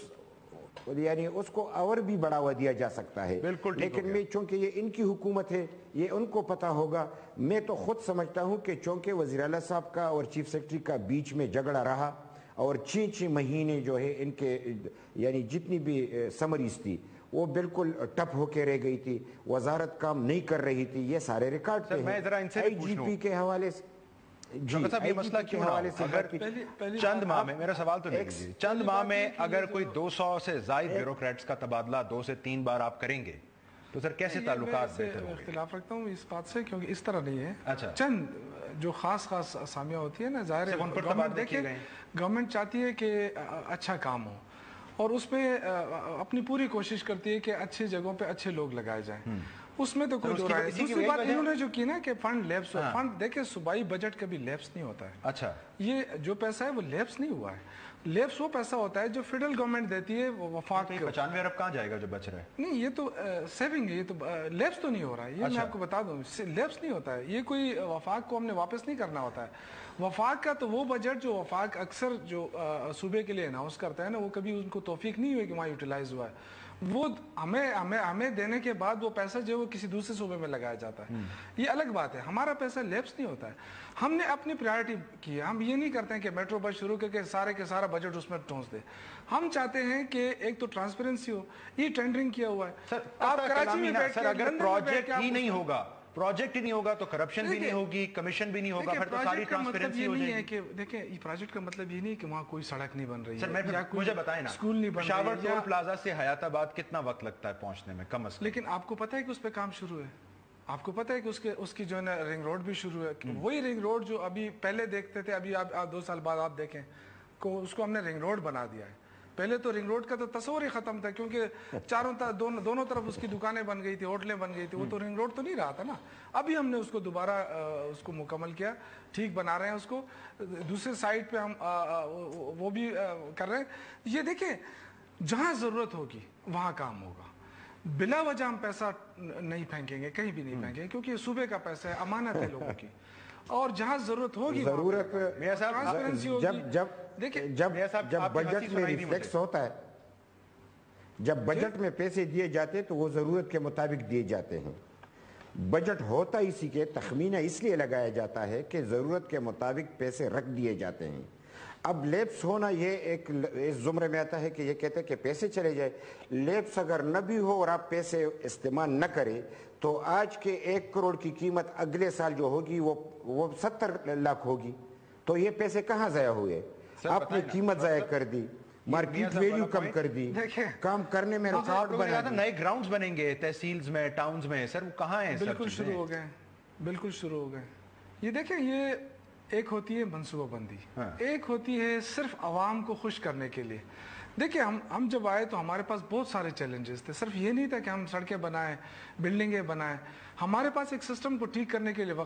यानी उसको और भी बढ़ावा दिया जा सकता है। बिल्कुल, लेकिन मैं चूंकि ये इनकी हुकूमत है, ये उनको पता होगा। मैं तो खुद समझता हूं कि चूंकि वज़ीर आला साहब का और चीफ सेक्रेटरी का बीच में झगड़ा रहा और 6 महीने जो है इनके यानी जितनी भी समरीज थी वो बिल्कुल टप होके रह गई थी, वजारत काम नहीं कर रही थी, ये सारे रिकॉर्ड पे हैं। IGP के हवाले से ये मसला क्यों हवाले से अगर चंद माह में, मेरा सवाल तो नहीं, चंद माह में अगर कोई 200 से ज्यादा ब्यूरोक्रेट्स का तबादला 2 से 3 बार आप करेंगे तो सर कैसे ताल्लुकात बेहतर होंगे? इख्तिलाफ रखता हूँ इस बात से, क्योंकि इस तरह नहीं है। अच्छा, चंद जो खास असामियाँ होती है ना, जाहिर है गवर्नमेंट चाहती है कि अच्छा काम हो और उसमें अपनी पूरी कोशिश करती है कि अच्छी जगहों पे अच्छे लोग लगाए जाएं। उसमें तो कोई दो राय। दूसरी बात इन्होंने जो की ना कि फंड लैप्स हो, फंड देखिए सूबाई बजट कभी लैप्स नहीं होता है। अच्छा, ये जो पैसा है वो लैप्स नहीं हुआ है। लैप्स वो पैसा होता है जो फेडरल गवर्नमेंट देती है वफाक को। 95 अरब कहाँ जाएगा जो बच रहा है? नहीं, ये तो सेविंग है, ये तो लैप्स तो नहीं हो रहा है। ये मैं आपको बता दूं, लैप्स नहीं होता है। ये कोई वफाक को हमने वापस नहीं करना होता है। वफाक का तो वो बजट जो वफाक अक्सर जो सूबे के लिए अनाउंस करता है ना, वो कभी उनको तौफीक नहीं हुई कि वहाँ यूटिलाइज हुआ है। वो हमें देने के बाद वो पैसा जो वो किसी दूसरे सूबे में लगाया जाता है, ये अलग बात है। हमारा पैसा लैप्स नहीं होता है। हमने अपनी प्रायोरिटी की है। हम ये नहीं करते हैं कि मेट्रो बस शुरू करके सारे के सारा बजट उसमें ठोंस दे। हम चाहते हैं कि एक तो ट्रांसपेरेंसी हो। ये टेंडरिंग किया हुआ है। सर आप कराची में बैठ के अगर प्रोजेक्ट ही नहीं होगा, प्रोजेक्ट ही नहीं होगा तो करप्शन भी नहीं होगी, कमिशन भी नहीं होगा, फिर तो सारी ट्रांसपेरेंसी हो जाएगी। कि देखिए, ये प्रोजेक्ट का मतलब ये नहीं कि वहाँ कोई सड़क नहीं बन रही है। सर मुझे बताएं ना, स्कूल नहीं बन रहा है, पेशावर टोल प्लाजा से हयाताबाद कितना वक्त लगता है पहुंचने में कम से कम? लेकिन आपको पता है कि उस पर काम शुरू है। आपको पता है कि उसकी जो है ना रिंग रोड भी शुरू है। वही रिंग रोड जो अभी पहले देखते थे, अभी आप 2 साल बाद आप देखें को उसको हमने रिंग रोड बना दिया है। पहले तो रिंग रोड का तो तस्वर ही खत्म था, क्योंकि दोनों तरफ उसकी दुकानें बन गई थी, होटलें बन गई थी। वो तो रिंग रोड तो नहीं रहा था ना। अभी हमने उसको दोबारा उसको मुकम्मल किया, ठीक बना रहे हैं उसको। दूसरे साइड पे हम वो भी कर रहे हैं। ये देखें, जहाँ ज़रूरत होगी वहाँ काम होगा। बिला वजह हम पैसा नहीं फेंकेंगे, कहीं भी नहीं फेंकेंगे, क्योंकि सूबे का पैसा है, अमानत है लोगों की। और जहाँ जरूरत होगी जब बजट में रिफ्लेक्स होता है, जब बजट में पैसे दिए जाते हैं तो वो जरूरत के मुताबिक दिए जाते हैं। बजट होता इसी के तखमीना इसलिए लगाया जाता है कि जरूरत के मुताबिक पैसे रख दिए जाते हैं। अब लैप्स होना ये एक इस जुमरे में आता है कि ये कहते हैं कि पैसे चले जाए। लैप्स अगर न भी हो और आप पैसे इस्तेमाल न करें तो आज के 1 करोड़ की कीमत अगले साल जो होगी वो 70 लाख होगी। तो ये पैसे कहाँ ज़ाया हुए? आपने कीमत ज़ाया कर दी, मार्केट वैल्यू कम कर दी, काम करने में रुकावट बना दी। नए ग्राउंड्स बनेंगे तहसील्स में, टाउन्स में, सर वो कहाँ है? बिल्कुल शुरू हो गए, बिल्कुल शुरू हो गए। ये देखें, ये एक होती है मनसूबाबंदी, एक होती है सिर्फ आवाम को खुश करने के लिए। देखिए, हम जब आए तो हमारे पास बहुत सारे चैलेंजेस थे। सिर्फ ये नहीं था कि हम सड़कें बनाएं, बिल्डिंगें बनाएं। हमारे पास एक सिस्टम को ठीक करने के लिए वक्त